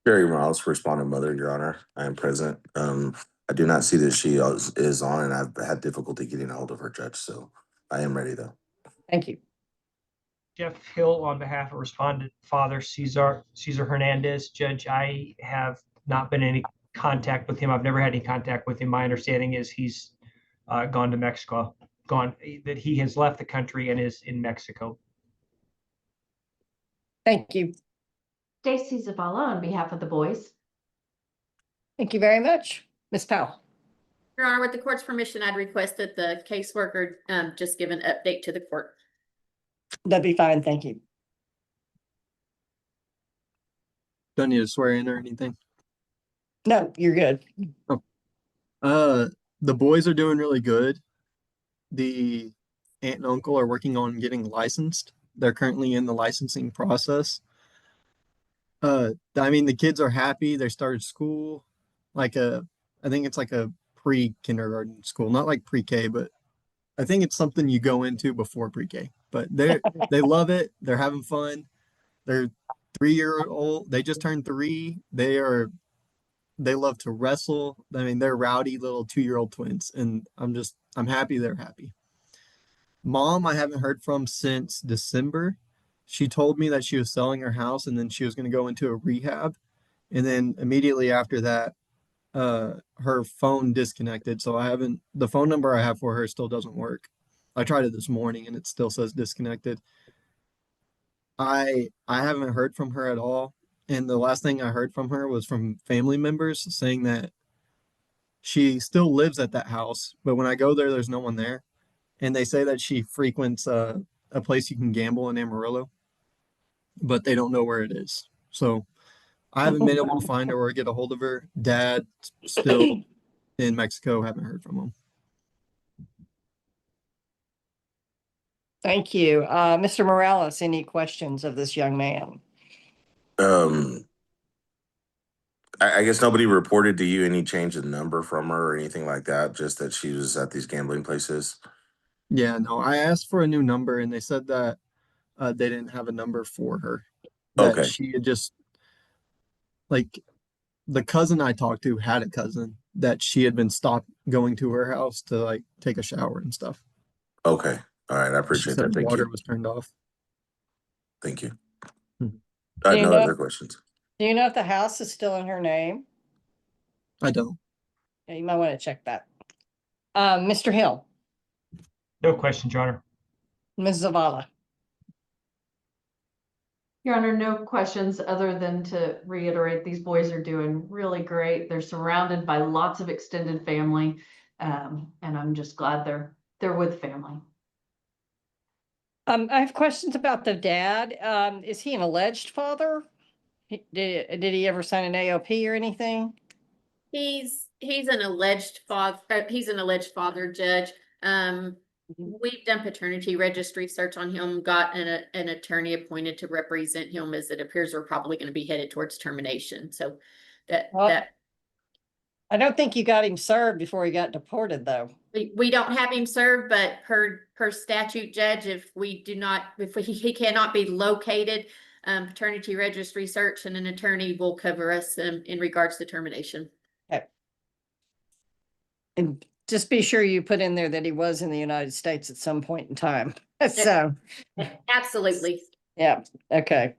Jerry Morales, respondent mother, Your Honor. I am present. I do not see that she is on, and I've had difficulty getting a hold of her, Judge, so I am ready, though. Thank you. Jeff Hill on behalf of respondent father Cesar Hernandez. Judge, I have not been in any contact with him. I've never had any contact with him. My understanding is he's gone to Mexico, that he has left the country and is in Mexico. Thank you. Stacy Zavala on behalf of the boys. Thank you very much. Ms. Powell. Your Honor, with the court's permission, I'd request that the caseworker just give an update to the court. That'd be fine. Thank you. Don't need to swear in or anything. No, you're good. The boys are doing really good. The aunt and uncle are working on getting licensed. They're currently in the licensing process. I mean, the kids are happy. They started school, I think it's like a pre-kindergarten school, not like pre-K, but I think it's something you go into before pre-K. But they love it. They're having fun. They're 3-year-old. They just turned 3. They love to wrestle. I mean, they're rowdy little 2-year-old twins, and I'm happy they're happy. Mom, I haven't heard from since December. She told me that she was selling her house and then she was going to go into a rehab. And then immediately after that, her phone disconnected. So the phone number I have for her still doesn't work. I tried it this morning and it still says disconnected. I haven't heard from her at all. And the last thing I heard from her was from family members saying that she still lives at that house, but when I go there, there's no one there. And they say that she frequents a place you can gamble in Amarillo, but they don't know where it is. So I haven't been able to find her or get a hold of her. Dad still in Mexico, haven't heard from him. Thank you. Mr. Morales, any questions of this young man? I guess nobody reported to you any change in number from her or anything like that, just that she was at these gambling places? Yeah, no, I asked for a new number and they said that they didn't have a number for her. That Okay. she had just, like, the cousin I talked to had a cousin that she had been stopped going to her house to, like, take a shower and stuff. Okay. All right. I She appreciate said that. Thank water you. was turned off. Thank you. Do you No know- other questions. Do you know if the house is still in her name? I don't. Yeah, you might want to check that. Mr. Hill, No questions, Your Honor. Ms. Zavala. Your Honor, no questions other than to reiterate, these boys are doing really great. They're surrounded by lots of extended family. And I'm just glad they're They're with family. I have questions about the dad. Is he an alleged father? Did he ever sign an AOP or anything? He's an alleged father, he's an alleged father, Judge. We've done paternity registry search on him, got an attorney appointed to represent him, as it appears we're probably going to be headed towards termination. So that I don't think you got him served before he got deported, though. we don't have him served, but per statute, Judge, if he cannot be located, paternity registry search and an attorney will cover us in regards to termination. Okay. And just be sure you put in there that he was in the United States at some point in time. So, Absolutely. yeah, okay.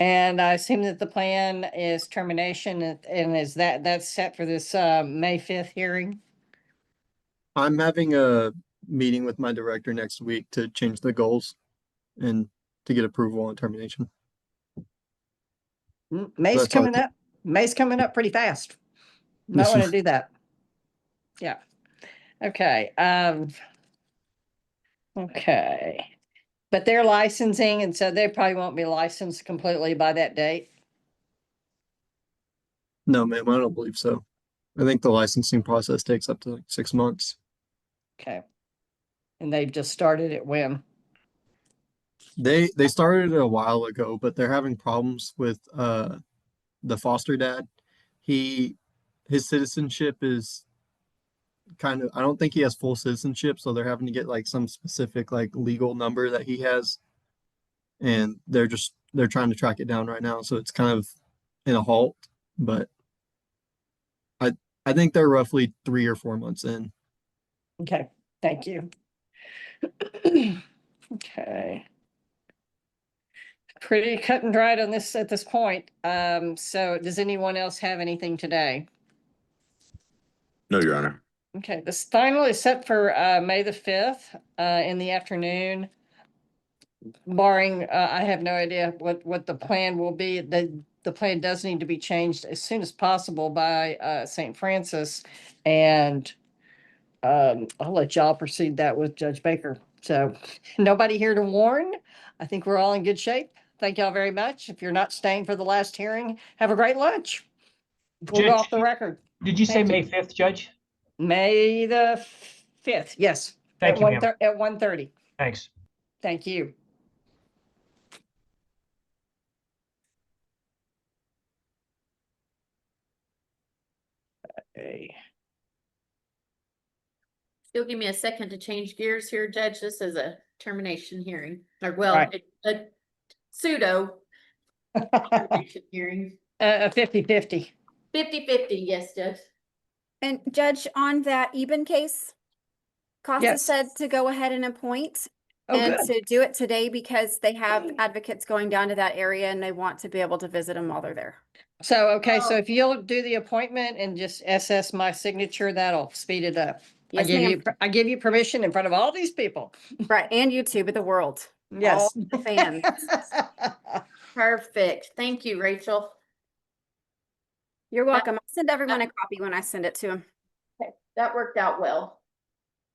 And I assume that the plan is termination, and is that's set for this May 5th hearing? I'm having a meeting with my director next week to change the goals and to get approval on termination. May's That's all I coming up. May's coming up pretty fast. Might Yes, want to ma'am. do that. Yeah. Okay. Okay. But they're licensing, and so they probably won't be licensed completely by that date. No, ma'am, I don't believe so. I think the licensing process takes up to like 6 months. Okay. And they've just started it when? They started it a while ago, but they're having problems with the foster dad. His citizenship is kind of, I don't think he has full citizenship, so they're having to get like some specific like legal number that he has, and they're trying to track it down right now, so it's kind of in a halt, but I think they're roughly 3 or 4 months in. Okay, thank you. Okay. Pretty cut and dried on this at this point. So does anyone else have anything today? No, Your Honor. Okay, this final is set for May the 5th in the afternoon. Barring, I have no idea what the plan will be. The plan does need to be changed as soon as possible by St. Francis. And I'll let y'all proceed that with Judge Baker. So nobody here to warn. I think we're all in good shape. Thank y'all very much. If you're not staying for the last hearing, have a great lunch. We'll go Judge, off the record. Did you say Thank you. May 5th, Judge? May the 5th, yes. Thank you, ma'am. At 1:30. Thanks. Thank you. Okay. Still give me a second to change gears here, Judge. This is a termination hearing, or well, Right. a pseudo termination hearing. A 50-50. 50-50, yes, Judge. And Judge, on that Eben case, Casa Yes. said to go ahead and appoint Oh, and good. to do it today because they have advocates going down to that area and they want to be able to visit them while they're there. So, okay, so Oh. if you'll do the appointment and just SS my signature, that'll speed it up. Yes, ma'am. I give you permission in front of all these people. Right, and YouTube of the world. Yes. All the fans. Perfect. Thank you, Rachel. You're welcome. I'll send everyone a copy when I send it to them. Okay, that worked out well.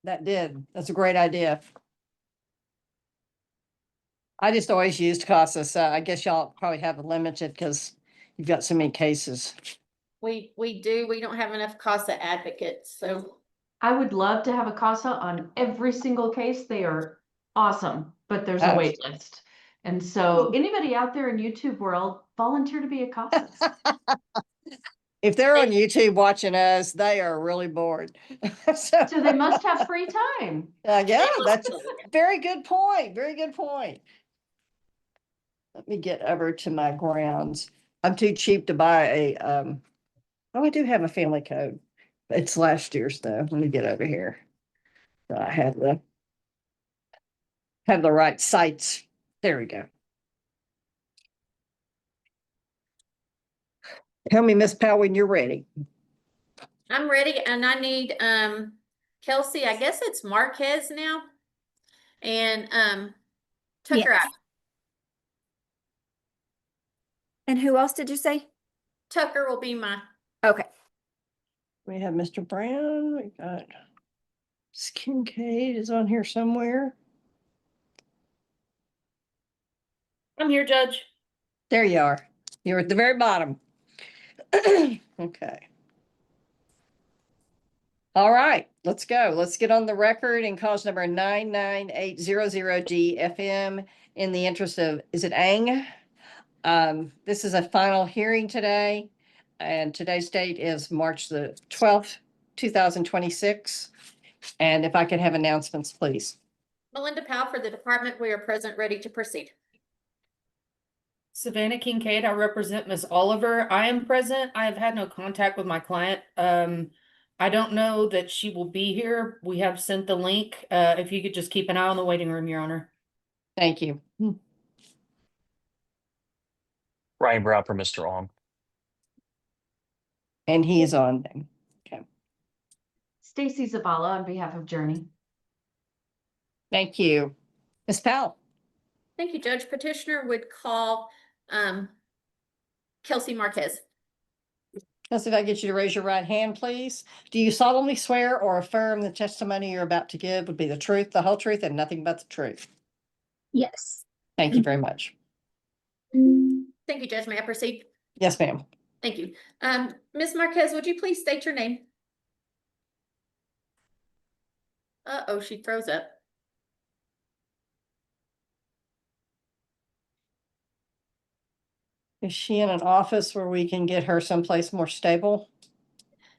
That did. That's a great idea. I just always used CASA, so I guess y'all probably have a limited because you've got so many cases. We do. We don't have enough CASA advocates, so. I would love to have a CASA on every single case. They are awesome, but there's a Oh. wait list. And so anybody out there in YouTube world, volunteer to be a CASA. If they're on YouTube watching us, they are really bored. So they must have free time. Yeah, that's a very good point. Very good point. Let me get over to my grounds. I'm too cheap to buy a, oh, I do have a family code. It's last year's though. Let me get over here. So I have the right sites. There we go. Tell me, Miss Powell, when you're ready. I'm ready, and I need Kelsey, I guess it's Marquez now. And Tucker Yes. out. And who else did you say? Tucker will be my Okay. We have Mr. Brown. We got Ms. Kincaid is on here somewhere. I'm here, Judge. There you are. You're at the very bottom. Okay. All right, let's go. Let's get on the record in cause number 99800GFM in the interest of, is it Ang? This is a final hearing today, and today's date is March the 12th, 2026. And if I could have announcements, please. Melinda Powell for the department. We are present, ready to proceed. Savannah Kincaid, I represent Ms. Oliver. I am present. I have had no contact with my client. I don't know that she will be here. We have sent the link. If you could just keep an eye on the waiting room, Your Honor. Thank you. Ryan Brown for Mr. Ong. And he is on then. Okay. Stacy Zavala on behalf of Journey. Thank you. Ms. Powell. Thank you, Judge. Petitioner would call Kelsey Marquez. Let's see if I get you to raise your right hand, please. Do you solemnly swear or affirm the testimony you're about to give would be the truth, the whole truth, and nothing but the truth? Yes. Thank you very much. Thank you, Judge. May I proceed? Yes, ma'am. Thank you. Ms. Marquez, would you please state your name? Uh-oh, she froze up. Is she in an office where we can get her someplace more stable?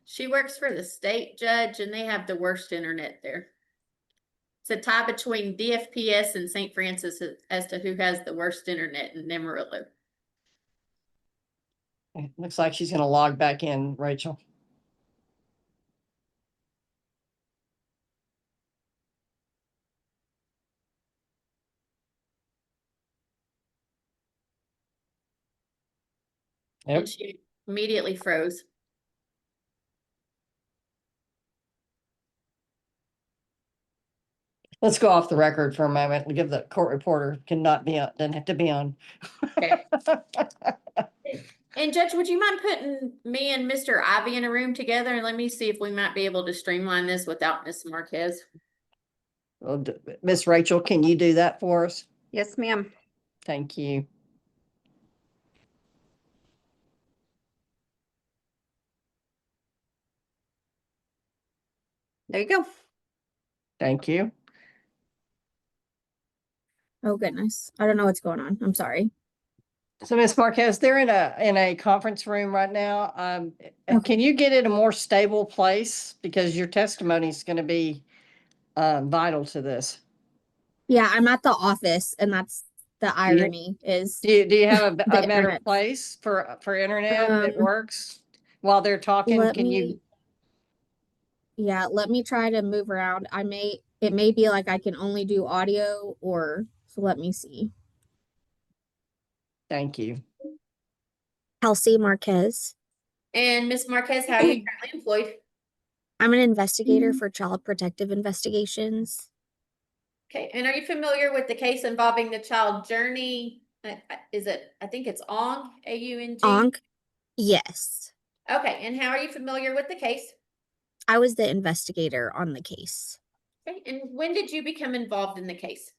She works for the state judge and they have the worst internet there. It's a tie between DFPS and St. Francis as to who has the worst internet in Amarillo. It looks like she's going to log back in, Rachel. Yep. And she immediately froze. Let's go off the record for a moment and give the court reporter cannot be on, doesn't have to be on. Okay. And Judge, would you mind putting me and Mr. Ivy in a room together and let me see if we might be able to streamline this without Ms. Marquez? Well, Miss Rachel, can you do that for us? Yes, ma'am. Thank you. There you go. Thank you. Oh, goodness. I don't know what's going on. I'm sorry. So Ms. Marquez, they're in a conference room right now. Okay. Can you get it a more stable place? Because your testimony is going to be vital to this. Yeah, I'm at the office, and that's the irony is Do you have a the better internet. place for internet that works while they're talking? Let Can you? me, yeah, let me try to move around. It may be like I can only do audio so let me see. Thank you. Kelsey Marquez. And Ms. Marquez, how are you currently employed? I'm an investigator for child protective investigations. Okay, and are you familiar with the case involving the child Journey? I think it's Ong, A-U-N-G? Ong? Yes. Okay, and how are you familiar with the case? I was the investigator on the case. Okay, and when did you become involved in the case?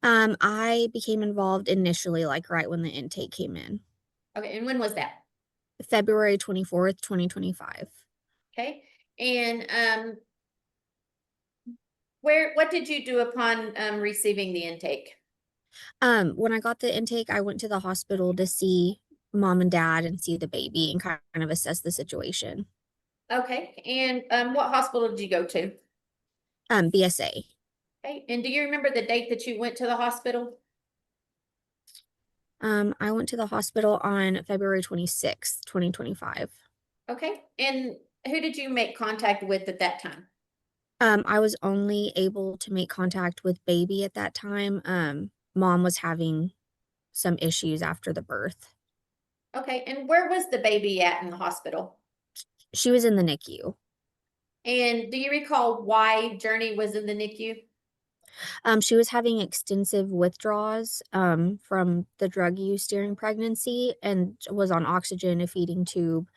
I became involved initially, like right when the intake came in. Okay, and when was that? February 24th, 2025. Okay, and what did you do upon receiving the intake? When I got the intake, I went to the hospital to see mom and dad and see the baby and kind of assess the situation. Okay, and what hospital did you go to? BSA. Okay, and do you remember the date that you went to the hospital? I went to the hospital on February 26th, 2025. Okay, and who did you make contact with at that time? I was only able to make contact with baby at that time. Mom was having some issues after the birth. Okay, and where was the baby at in the hospital? She was in the NICU. And do you recall why Journey was in the NICU? She was having extensive withdrawals from the drug use during pregnancy and was on oxygen, a feeding tube,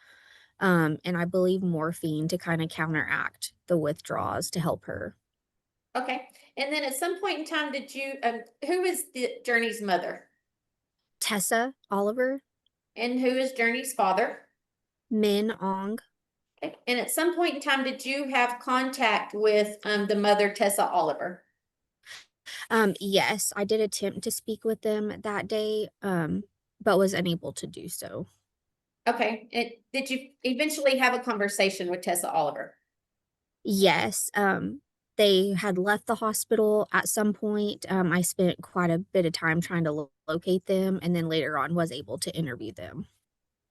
and I believe morphine to kind of counteract the withdrawals to help her. Okay, and then at some point in time, did you, who is the Journey's mother? Tessa Oliver, And who is Journey's father? Min Ong. Okay, and at some point in time, did you have contact with the mother, Tessa Oliver? Yes, I did attempt to speak with them that day, but was unable to do so. Okay, and did you eventually have a conversation with Tessa Oliver? Yes, they had left the hospital at some point. I spent quite a bit of time trying to locate them, and then later on was able to interview them.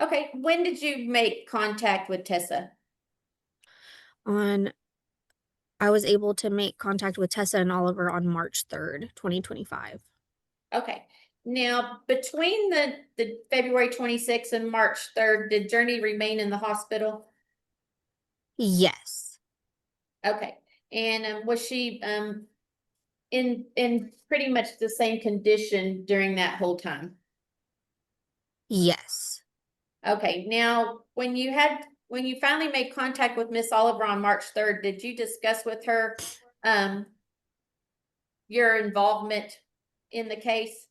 Okay, when did you make contact with Tessa? I was able to make contact with Tessa and Oliver on March 3rd, 2025. Okay, now between the February 26th and March 3rd, did Journey remain in the hospital? Yes. Okay, and was she in pretty much the same condition during that whole time? Yes. Okay, now when you finally made contact with Miss Oliver on March 3rd, did you discuss with her your involvement in the case?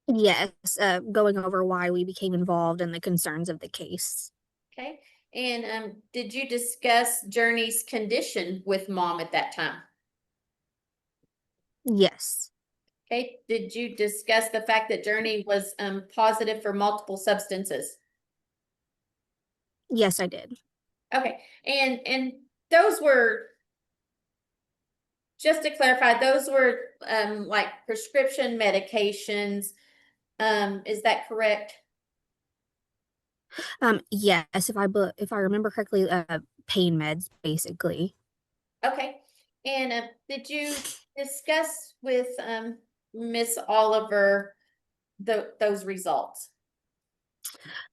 Yes, going over why we became involved and the concerns of the case. Okay, and did you discuss Journey's condition with mom at that time? Yes. Okay, did you discuss the fact that Journey was positive for multiple substances? Yes, I did. Okay, and those were, just to clarify, those were like prescription medications. Is that correct? Yes, if I remember correctly, pain meds basically. Okay, and did you discuss with Miss Oliver those results?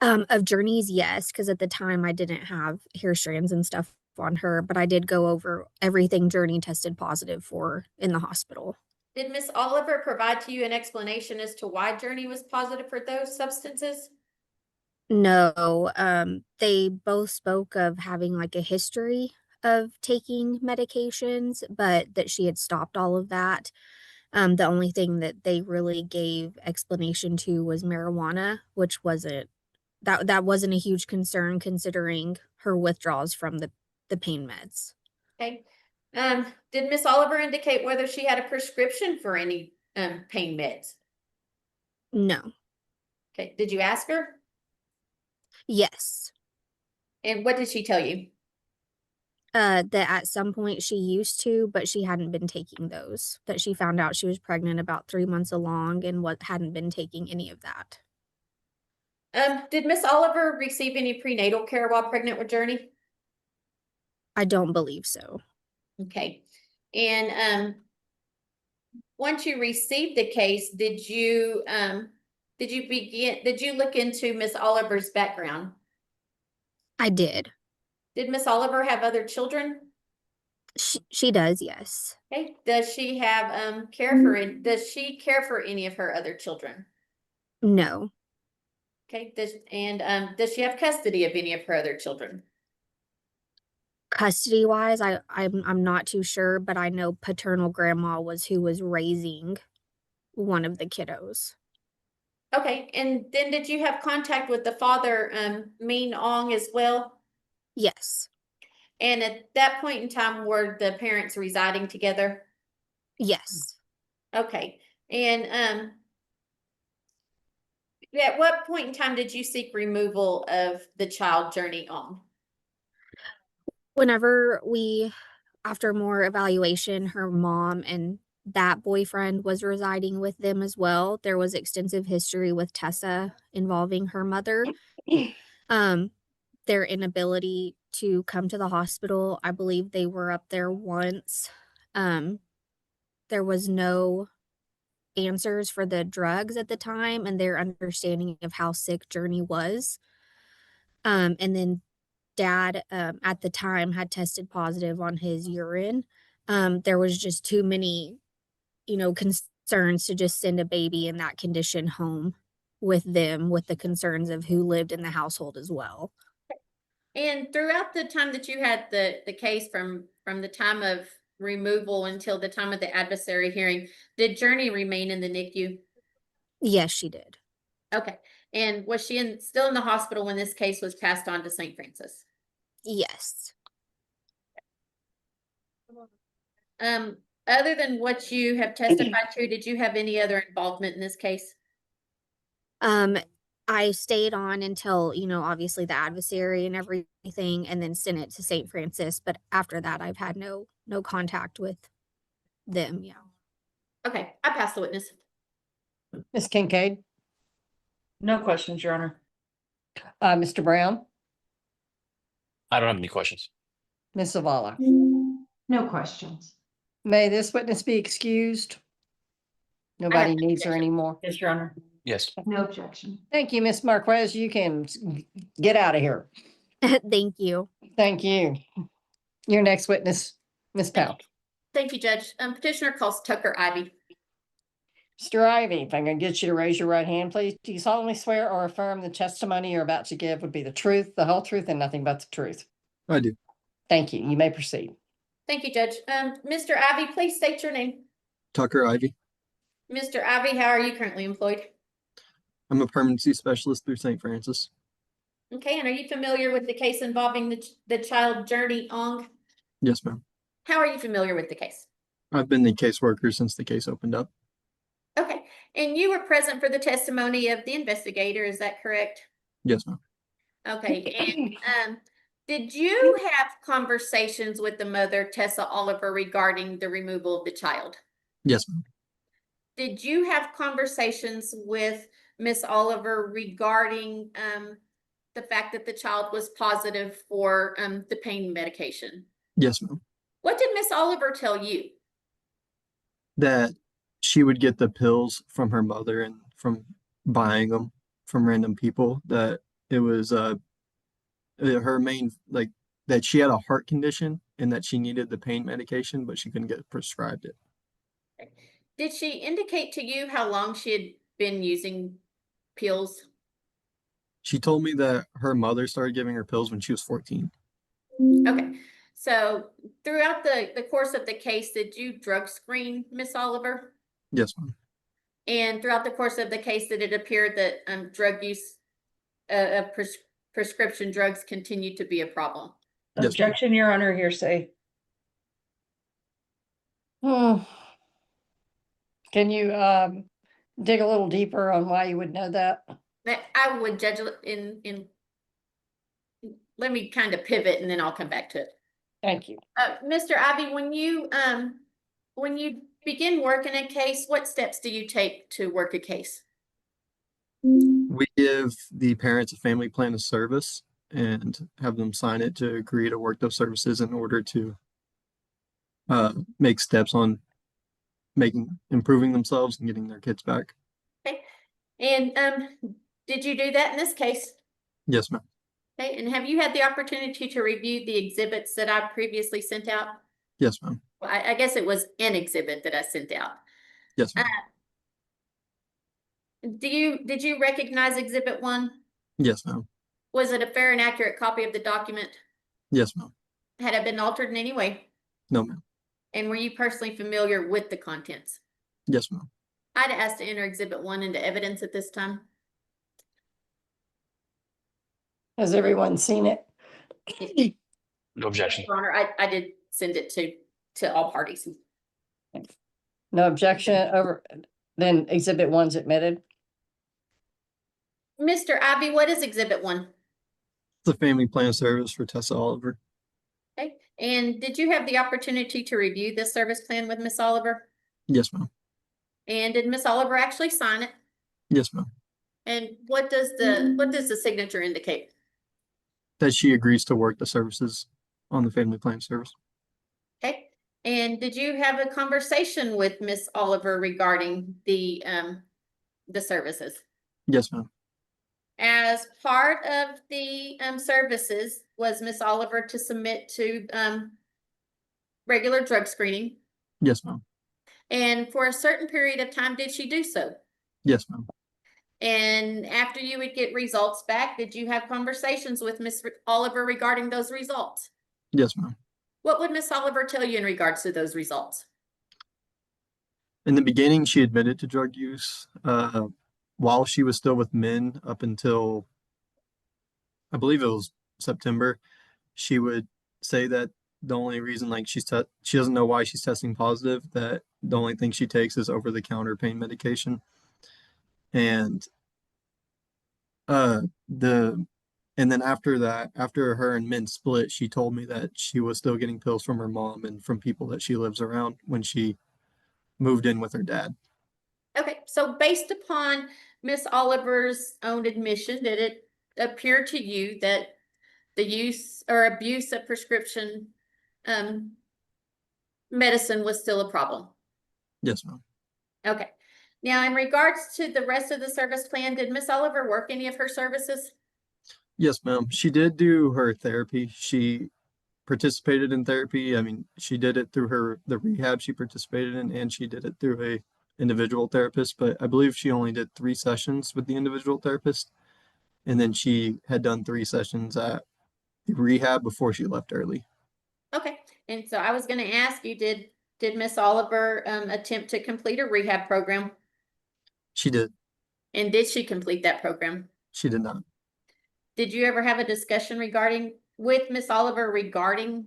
Of Journeys, yes, because at the time I didn't have hair strands and stuff on her, but I did go over everything Journey tested positive for in the hospital. Did Miss Oliver provide to you an explanation as to why Journey was positive for those substances? No, they both spoke of having like a history of taking medications, but that she had stopped all of that. The only thing that they really gave explanation to was marijuana, which that wasn't a huge concern considering her withdrawals from the pain meds. Okay. Did Miss Oliver indicate whether she had a prescription for any pain meds? No. Okay. Did you ask her? Yes. And what did she tell you? That at some point she used to, but she hadn't been taking those. That she found out she was pregnant about 3 months along and hadn't been taking any of that. Did Miss Oliver receive any prenatal care while pregnant with Journey? I don't believe so. Okay. And once you received the case, did you look into Miss Oliver's background? I did. Did Miss Oliver have other children? She does, yes. Okay. Does she have does she care for any of her other children? No. Okay. Does she have custody of any of her other children? Custody wise, I'm not too sure, but I know paternal grandma was who was raising one of the kiddos. Okay, and then did you have contact with the father, Min Ong, as well? Yes. And at that point in time, were the parents residing together? Yes. Okay, and at what point in time did you seek removal of the child, Journey Ong? Whenever after more evaluation, her mom and that boyfriend was residing with them as well. There was extensive history with Tessa involving her mother. Their inability to come to the hospital, I believe they were up there once. There was no answers for the drugs at the time and their understanding of how sick Journey was. And then dad at the time had tested positive on his urine. There was just too many, concerns to just send a baby in that condition home with them, with the concerns of who lived in the household as well. And throughout the time that you had the case from the time of removal until the time of the adversary hearing, did Journey remain in the NICU? Yes, she did. Okay. And was she still in the hospital when this case was passed on to St. Francis? Yes. Other than what you have testified to, did you have any other involvement in this case? I stayed on until, obviously the adversary and everything, and then sent it to St. Francis. But after that, I've had no contact with them. Yeah. Okay, I pass the witness. Ms. Kincaid, No questions, Your Honor. Mr. Brown, I don't have any questions. Ms. Zavala. No questions. May this witness be excused? Nobody needs her anymore. Yes, Your Honor. Yes. No objection. Thank you, Ms. Marquez. You can get out of here. Thank you. Thank you. Your next witness, Ms. Powell. Thank you, Judge. Petitioner calls Tucker Ivy. Mr. Ivy, if I can get you to raise your right hand, please. Do you solemnly swear or affirm the testimony you're about to give would be the truth, the whole truth, and nothing but the truth? I do. Thank you. You may proceed. Thank you, Judge. Mr. Ivy, please state your name. Tucker Ivy. Mr. Ivy, how are you currently employed? I'm a permanency specialist through St. Francis. Okay, and are you familiar with the case involving the child Journey Ong? Yes, ma'am. How are you familiar with the case? I've been the caseworker since the case opened up. Okay, and you were present for the testimony of the investigator, is that correct? Yes, ma'am. Okay, and did you have conversations with the mother, Tessa Oliver, regarding the removal of the child? Yes, ma'am. Did you have conversations with Miss Oliver regarding the fact that the child was positive for the pain medication? Yes, ma'am. What did Miss Oliver tell you? That she would get the pills from her mother and from buying them from random people, that it was her main, like, that she had a heart condition and that she needed the pain medication, but she couldn't get prescribed it. Did she indicate to you how long she had been using pills? She told me that her mother started giving her pills when she was 14. Okay, so throughout the course of the case, did you drug screen Miss Oliver? Yes, ma'am. And throughout the course of the case, did it appear that drug use of prescription drugs continued to be a problem? Yes, ma'am. Objection, Your Honor, hearsay. Can you dig a little deeper on why you would know that? That I would judge in let me kind of pivot and then I'll come back to it. Thank you. Mr. Ivy, when you begin working a case, what steps do you take to work a case? We give the parents a family plan of service and have them sign it to agree to work those services in order to make steps on improving themselves and getting their kids back. Okay. And did you do that in this case? Yes, ma'am. Okay. And have you had the opportunity to review the exhibits that I previously sent out? Yes, ma'am. Well, I guess it was an exhibit that I sent out. Yes, ma'am. Did you recognize exhibit 1? Yes, ma'am. Was it a fair and accurate copy of the document? Yes, ma'am. Had it been altered in any way? No, ma'am. And were you personally familiar with the contents? Yes, ma'am. I'd ask to enter exhibit 1 into evidence at this time. Has everyone seen it? No objection. Your Honor, I did send it to all parties. No objection over, then exhibit 1's admitted. Mr. Ivy, what is exhibit 1? The family plan of service for Tessa Oliver. Okay, and did you have the opportunity to review this service plan with Miss Oliver? Yes, ma'am. And did Miss Oliver actually sign it? Yes, ma'am. And what does the signature indicate? That she agrees to work the services on the family plan service. Okay, and did you have a conversation with Miss Oliver regarding the services? Yes, ma'am. As part of the services, was Miss Oliver to submit to regular drug screening? Yes, ma'am. And for a certain period of time, did she do so? Yes, ma'am. And after you would get results back, did you have conversations with Miss Oliver regarding those results? Yes, ma'am. What would Miss Oliver tell you in regards to those results? In the beginning, she admitted to drug use while she was still with men up until I believe it was September. She would say that the only reason like she doesn't know why she's testing positive, that the only thing she takes is over-the-counter pain medication. And the and then after that, after her and men split, she told me that she was still getting pills from her mom and from people that she lives around when she moved in with her dad. Okay, so based upon Miss Oliver's own admission, did it appear to you that the use or abuse of prescription medicine was still a problem? Yes, ma'am. Okay. Now, in regards to the rest of the service plan, did Miss Oliver work any of her services? Yes, ma'am. She did do her therapy. She participated in therapy. I mean, she did it through the rehab she participated in, and she did it through a individual therapist. But I believe she only did 3 sessions with the individual therapist, and then she had done 3 sessions at the rehab before she left early. Okay, and so I was going to ask you, did Miss Oliver attempt to complete a rehab program? She did. And did she complete that program? She did not. Did you ever have a discussion with Miss Oliver regarding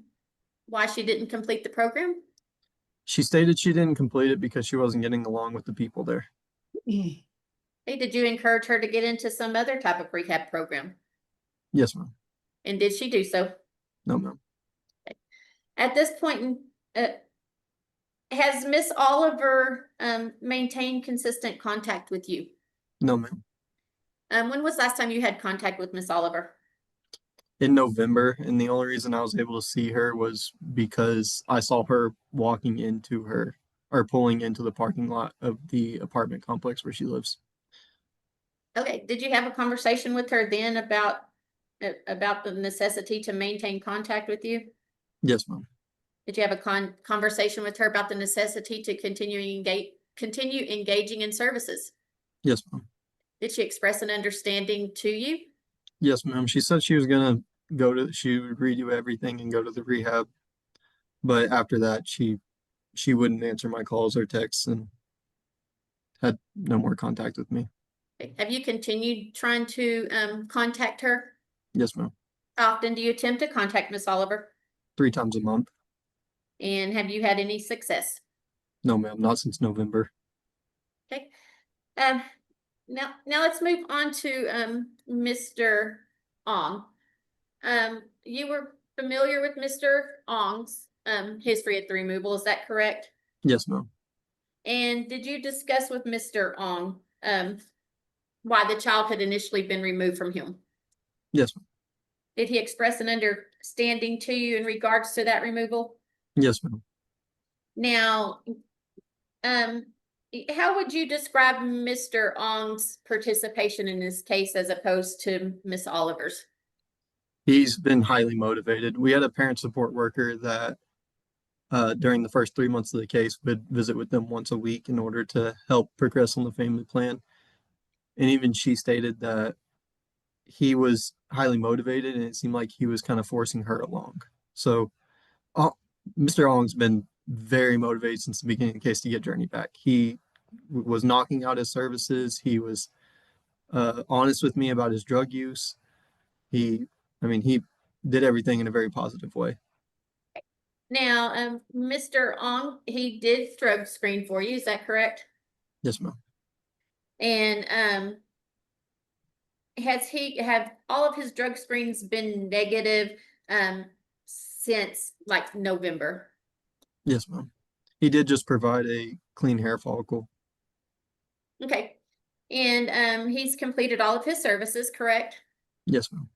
why she didn't complete the program? She stated she didn't complete it because she wasn't getting along with the people there. Hey, did you encourage her to get into some other type of rehab program? Yes, ma'am. And did she do so? No, ma'am. At this point, has Miss Oliver maintained consistent contact with you? No, ma'am. When was last time you had contact with Miss Oliver? In November, and the only reason I was able to see her was because I saw her walking into her or pulling into the parking lot of the apartment complex where she lives. Okay, did you have a conversation with her then about the necessity to maintain contact with you? Yes, ma'am. Did you have a conversation with her about the necessity to continue engaging in services? Yes, ma'am. Did she express an understanding to you? Yes, ma'am. She said she would redo everything and go to the rehab. But after that, she wouldn't answer my calls or texts and had no more contact with me. Okay. Have you continued trying to contact her? Yes, ma'am. How often do you attempt to contact Miss Oliver? 3 times a month. And have you had any success? No, ma'am. Not since November. Okay. Now let's move on to Mr. Ong. You were familiar with Mr. Ong's history at the removal, is that correct? Yes, ma'am. And did you discuss with Mr. Ong why the child had initially been removed from him? Yes, ma'am. Did he express an understanding to you in regards to that removal? Yes, ma'am. Now, how would you describe Mr. Ong's participation in this case as opposed to Miss Oliver's? He's been highly motivated. We had a parent support worker that during the first 3 months of the case would visit with them once a week in order to help progress on the family plan. And even she stated that he was highly motivated and it seemed like he was kind of forcing her along. So Mr. Ong's been very motivated since the beginning of the case to get Journey back. He was knocking out his services. He was honest with me about his drug use. He did everything in a very positive way. Now, Mr. Ong, he did drug screen for you, is that correct? Yes, ma'am. And have all of his drug screens been negative since like November? Yes, ma'am. He did just provide a clean hair follicle. Okay. And he's completed all of his services, correct? Yes, ma'am.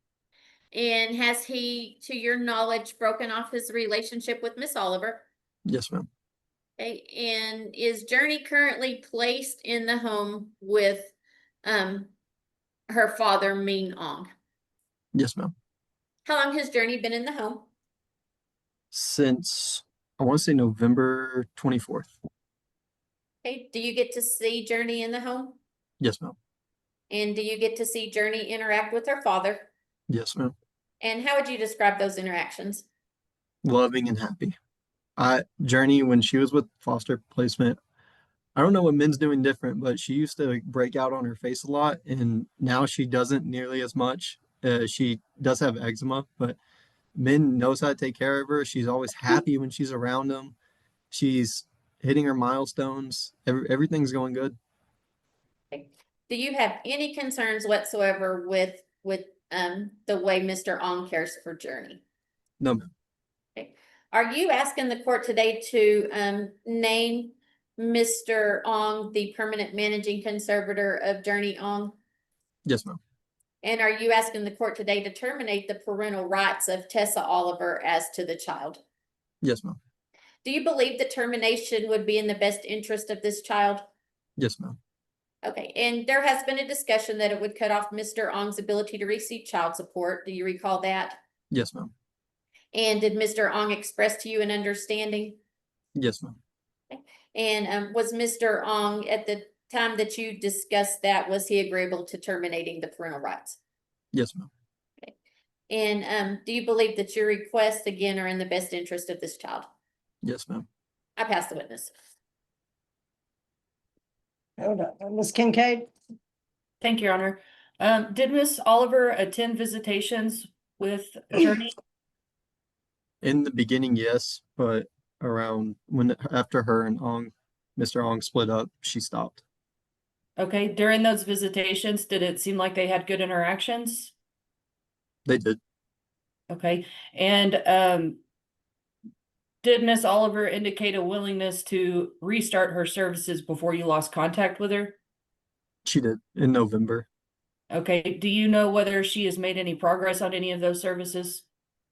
And has he, to your knowledge, broken off his relationship with Miss Oliver? Yes, ma'am. Okay. And is Journey currently placed in the home with her father, Mean Ong? Yes, ma'am. How long has Journey been in the home? Since I want to say November 24th. Okay. Do you get to see Journey in the home? Yes, ma'am. And do you get to see Journey interact with her father? Yes, ma'am. And how would you describe those interactions? Loving and happy. Journey, when she was with foster placement, I don't know what Min's doing different, but she used to break out on her face a lot, and now she doesn't nearly as much. She does have eczema, but Min knows how to take care of her. She's always happy when she's around them. She's hitting her milestones. Everything's going good. Do you have any concerns whatsoever with the way Mr. Ong cares for Journey? No, ma'am. Okay. Are you asking the court today to name Mr. Ong the permanent managing conservator of Journey Ong? Yes, ma'am. And are you asking the court today to terminate the parental rights of Tessa Oliver as to the child? Yes, ma'am. Do you believe the termination would be in the best interest of this child? Yes, ma'am. Okay, and there has been a discussion that it would cut off Mr. Ong's ability to receive child support. Do you recall that? Yes, ma'am. And did Mr. Ong express to you an understanding? Yes, ma'am. And was Mr. Ong, at the time that you discussed that, was he agreeable to terminating the parental rights? Yes, ma'am. And do you believe that your requests, again, are in the best interest of this child? Yes, ma'am. I pass the witness. Hold on, Ms. Kincaid? Thank you, Your Honor. Did Miss Oliver attend visitations with Journey? In the beginning, yes, but after her and Mr. Ong split up, she stopped. Okay, during those visitations, did it seem like they had good interactions? They did. Okay, and did Miss Oliver indicate a willingness to restart her services before you lost contact with her? She did in November. Okay, do you know whether she has made any progress on any of those services?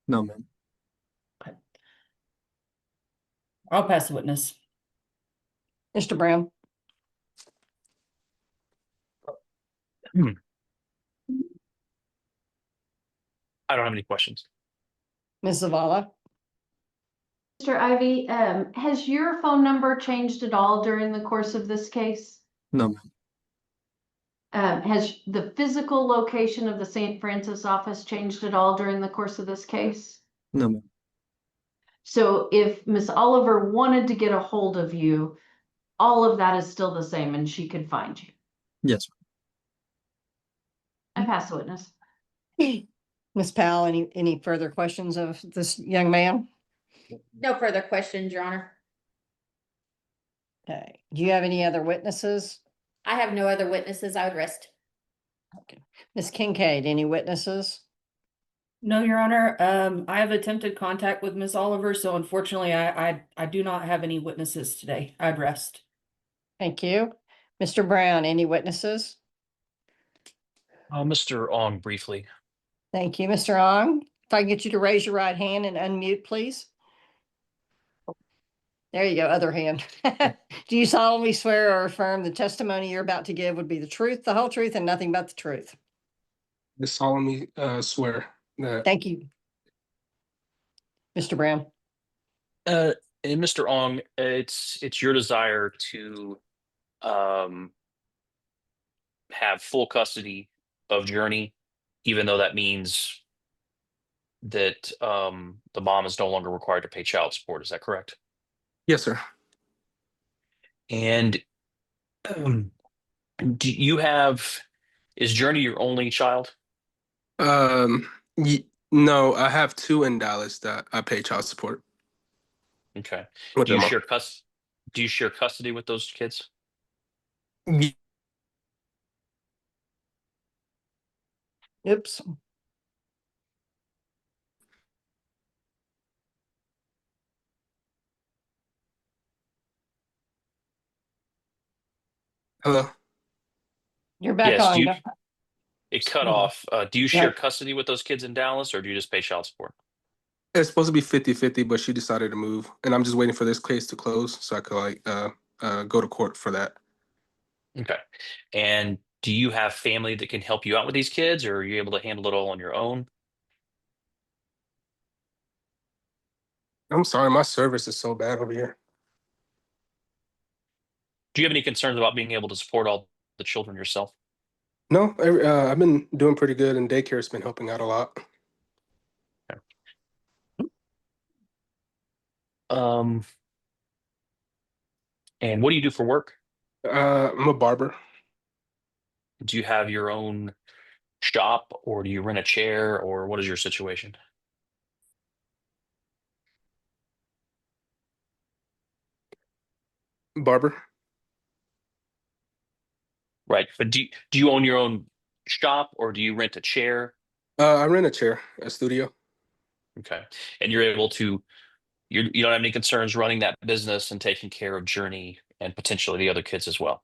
No, ma'am. I'll pass the witness. Mr. Brown? I don't have any questions. Ms. Zavala? Mr. Ivy, has your phone number changed at all during the course of this case? No, ma'am. Has the physical location of the St. Francis office changed at all during the course of this case? No, ma'am. So if Miss Oliver wanted to get a hold of you, all of that is still the same and she could find you. Yes, I pass the witness. Ms. Powell, any further questions of this young man? No further questions, Your Honor. Okay, do you have any other witnesses? I have no other witnesses. I would rest. Okay, Ms. Kincaid, any witnesses? No, Your Honor. I have attempted contact with Miss Oliver, so unfortunately, I do not have any witnesses today. I'd rest. Thank you. Mr. Brown, any witnesses? Mr. Ong, briefly. Thank you, Mr. Ong. If I can get you to raise your right hand and unmute, please. There you go, other hand. Do you solemnly swear or affirm the testimony you're about to give would be the truth, the whole truth, and nothing but the truth? I solemnly swear that. Thank you. Mr. Brown? And Mr. Ong, it's your desire to have full custody of Journey, even though that means that the mom is no longer required to pay child support. Is that correct? Yes, sir. And is Journey your only child? No, I have two in Dallas that I pay child support. Okay. With Do you them. share custody with those kids? Oops. Hello. You're back Yes. on. It cut off. Do you share custody with those kids in Dallas, or do you just pay child support? It's supposed to be 50-50, but she decided to move. And I'm just waiting for this case to close so I could go to court for that. Okay. And do you have family that can help you out with these kids, or are you able to handle it all on your own? I'm sorry, my service is so bad over here. Do you have any concerns about being able to support all the children yourself? No, I've been doing pretty good, and daycare's been helping out a lot. Um, and what do you do for work? I'm a barber. Do you have your own shop, or do you rent a chair, or what is your situation? Barber. Right, but do you own your own shop, or do you rent a chair? I rent a chair, a studio. Okay, and you're able to you don't have any concerns running that business and taking care of Journey and potentially the other kids as well.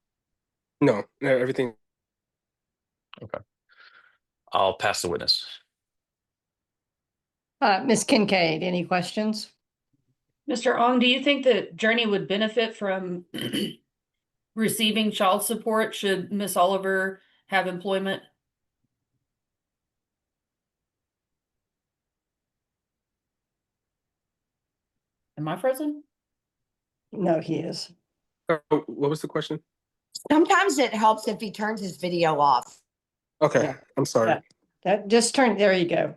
No, everything. Okay, I'll pass the witness. Ms. Kincaid, any questions? Mr. Ong, do you think that Journey would benefit from receiving child support should Miss Oliver have employment? Am I frozen? No, he is. What was the question? Sometimes it helps if he turns his video off. Okay, Yeah. I'm sorry. Yeah. That just turned, there you go.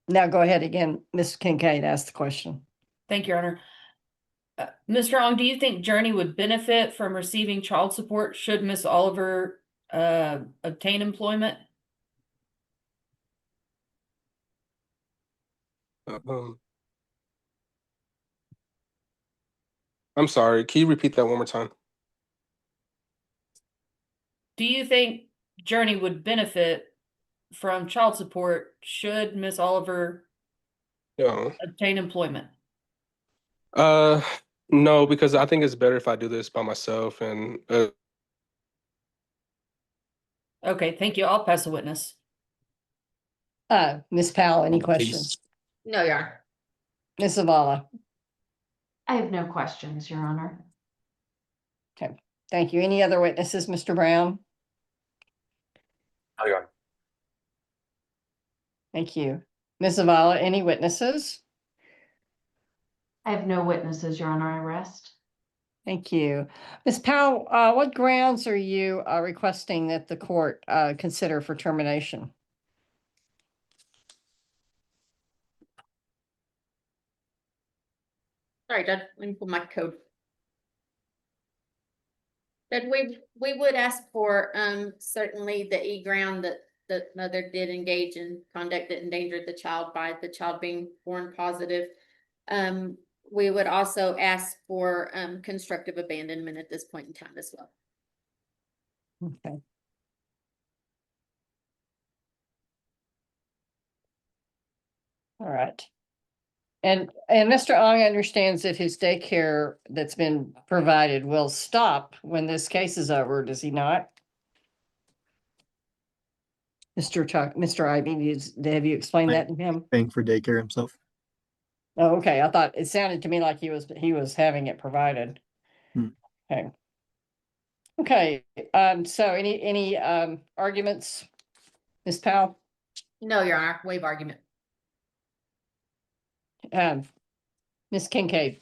Now go ahead again, Ms. Kincaid, ask the question. Thank you, Your Honor. Mr. Ong, do you think Journey would benefit from receiving child support should Miss Oliver obtain employment? I'm sorry. Can you repeat that one more time? Do you think Journey would benefit from child support should Miss Oliver No. obtain employment? No, because I think it's better if I do this by myself. And Okay, thank you. I'll pass the witness. Ms. Powell, any Please. questions? No, Your Honor. Ms. Zavala? I have no questions, Your Honor. Okay, thank you. Any other witnesses, Mr. Brown? Oh, Your Honor. Thank you. Ms. Zavala, any witnesses? I have no witnesses, Your Honor. I rest. Thank you. Ms. Powell, what grounds are you requesting that the court consider for termination? Sorry, Judge, let me pull my code. Judge, we would ask for certainly the ground that the mother did engage in conduct that endangered the child by the child being born positive. We would also ask for constructive abandonment at this point in time as well. Okay. All right. And Mr. Ong understands that his daycare that's been provided will stop when this case is over, does he not? Mr. Ivy, have you explained that to him? Paying for daycare himself. Oh, okay. I thought it sounded to me like he was having it provided. Okay. Okay, so any arguments, Ms. Powell? No, Your Honor, waive argument. Ms. Kincaid?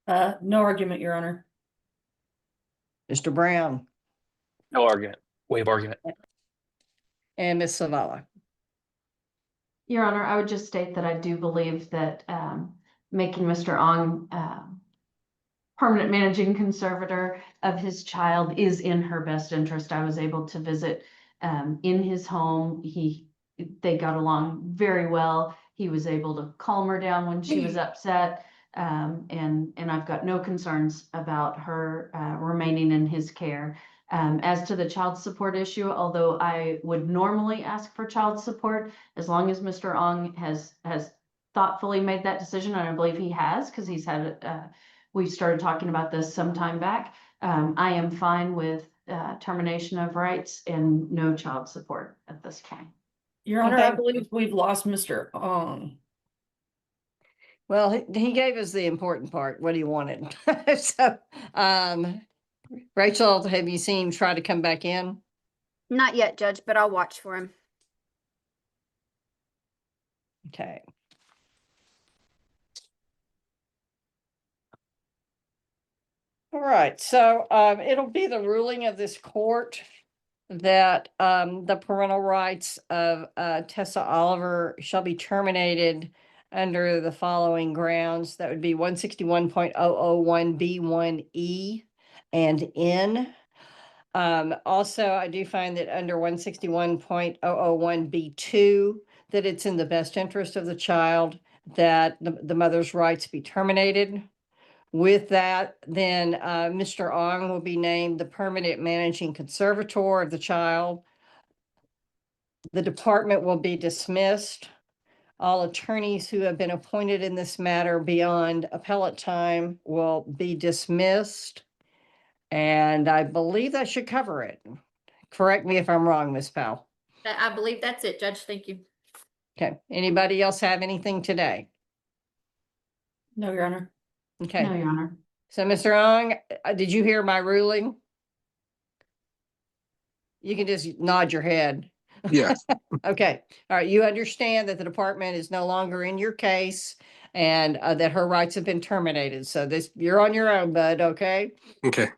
No argument, Your Honor. Mr. Brown? No argument. Waive argument. And Ms. Zavala? Your Honor, I would just state that I do believe that making Mr. Ong permanent managing conservator of his child is in her best interest. I was able to visit in his home. They got along very well. He was able to calm her down when she was upset. And I've got no concerns about her remaining in his care. As to the child support issue, although I would normally ask for child support, as long as Mr. Ong has thoughtfully made that decision, and I believe he has, because he's had we started talking about this some time back. I am fine with termination of rights and no child support at this time. Your Honor, I believe we've lost Mr. Ong. Well, he gave us the important part, what he wanted. So, Rachel, have you seen him try to come back in? Not yet, Judge, but I'll watch for him. Okay. All right, so it'll be the ruling of this court that the parental rights of Tessa Oliver shall be terminated under the following grounds. That would be 161.001B1E and N. Also, I do find that under 161.001B2, that it's in the best interest of the child that the mother's rights be terminated. With that, then Mr. Ong will be named the permanent managing conservator of the child. The department will be dismissed. All attorneys who have been appointed in this matter beyond appellate time will be dismissed. And I believe that should cover it. Correct me if I'm wrong, Ms. Powell. I believe that's it, Judge. Thank you. Okay, anybody else have anything today? No, Your Honor. Okay. No, Your Honor. So, Mr. Ong, did you hear my ruling? You can just nod your head. Yeah. Okay, all right, you understand that the department is no longer in your case and that her rights have been terminated. So you're on your own, bud, okay? Okay.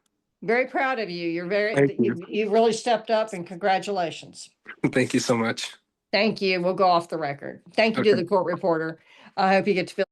Very proud of you. You're Thank you. you've really stepped up and congratulations. Thank you so much. Thank you. We'll go off the record. Thank you to Okay. the court reporter. I hope you get to feel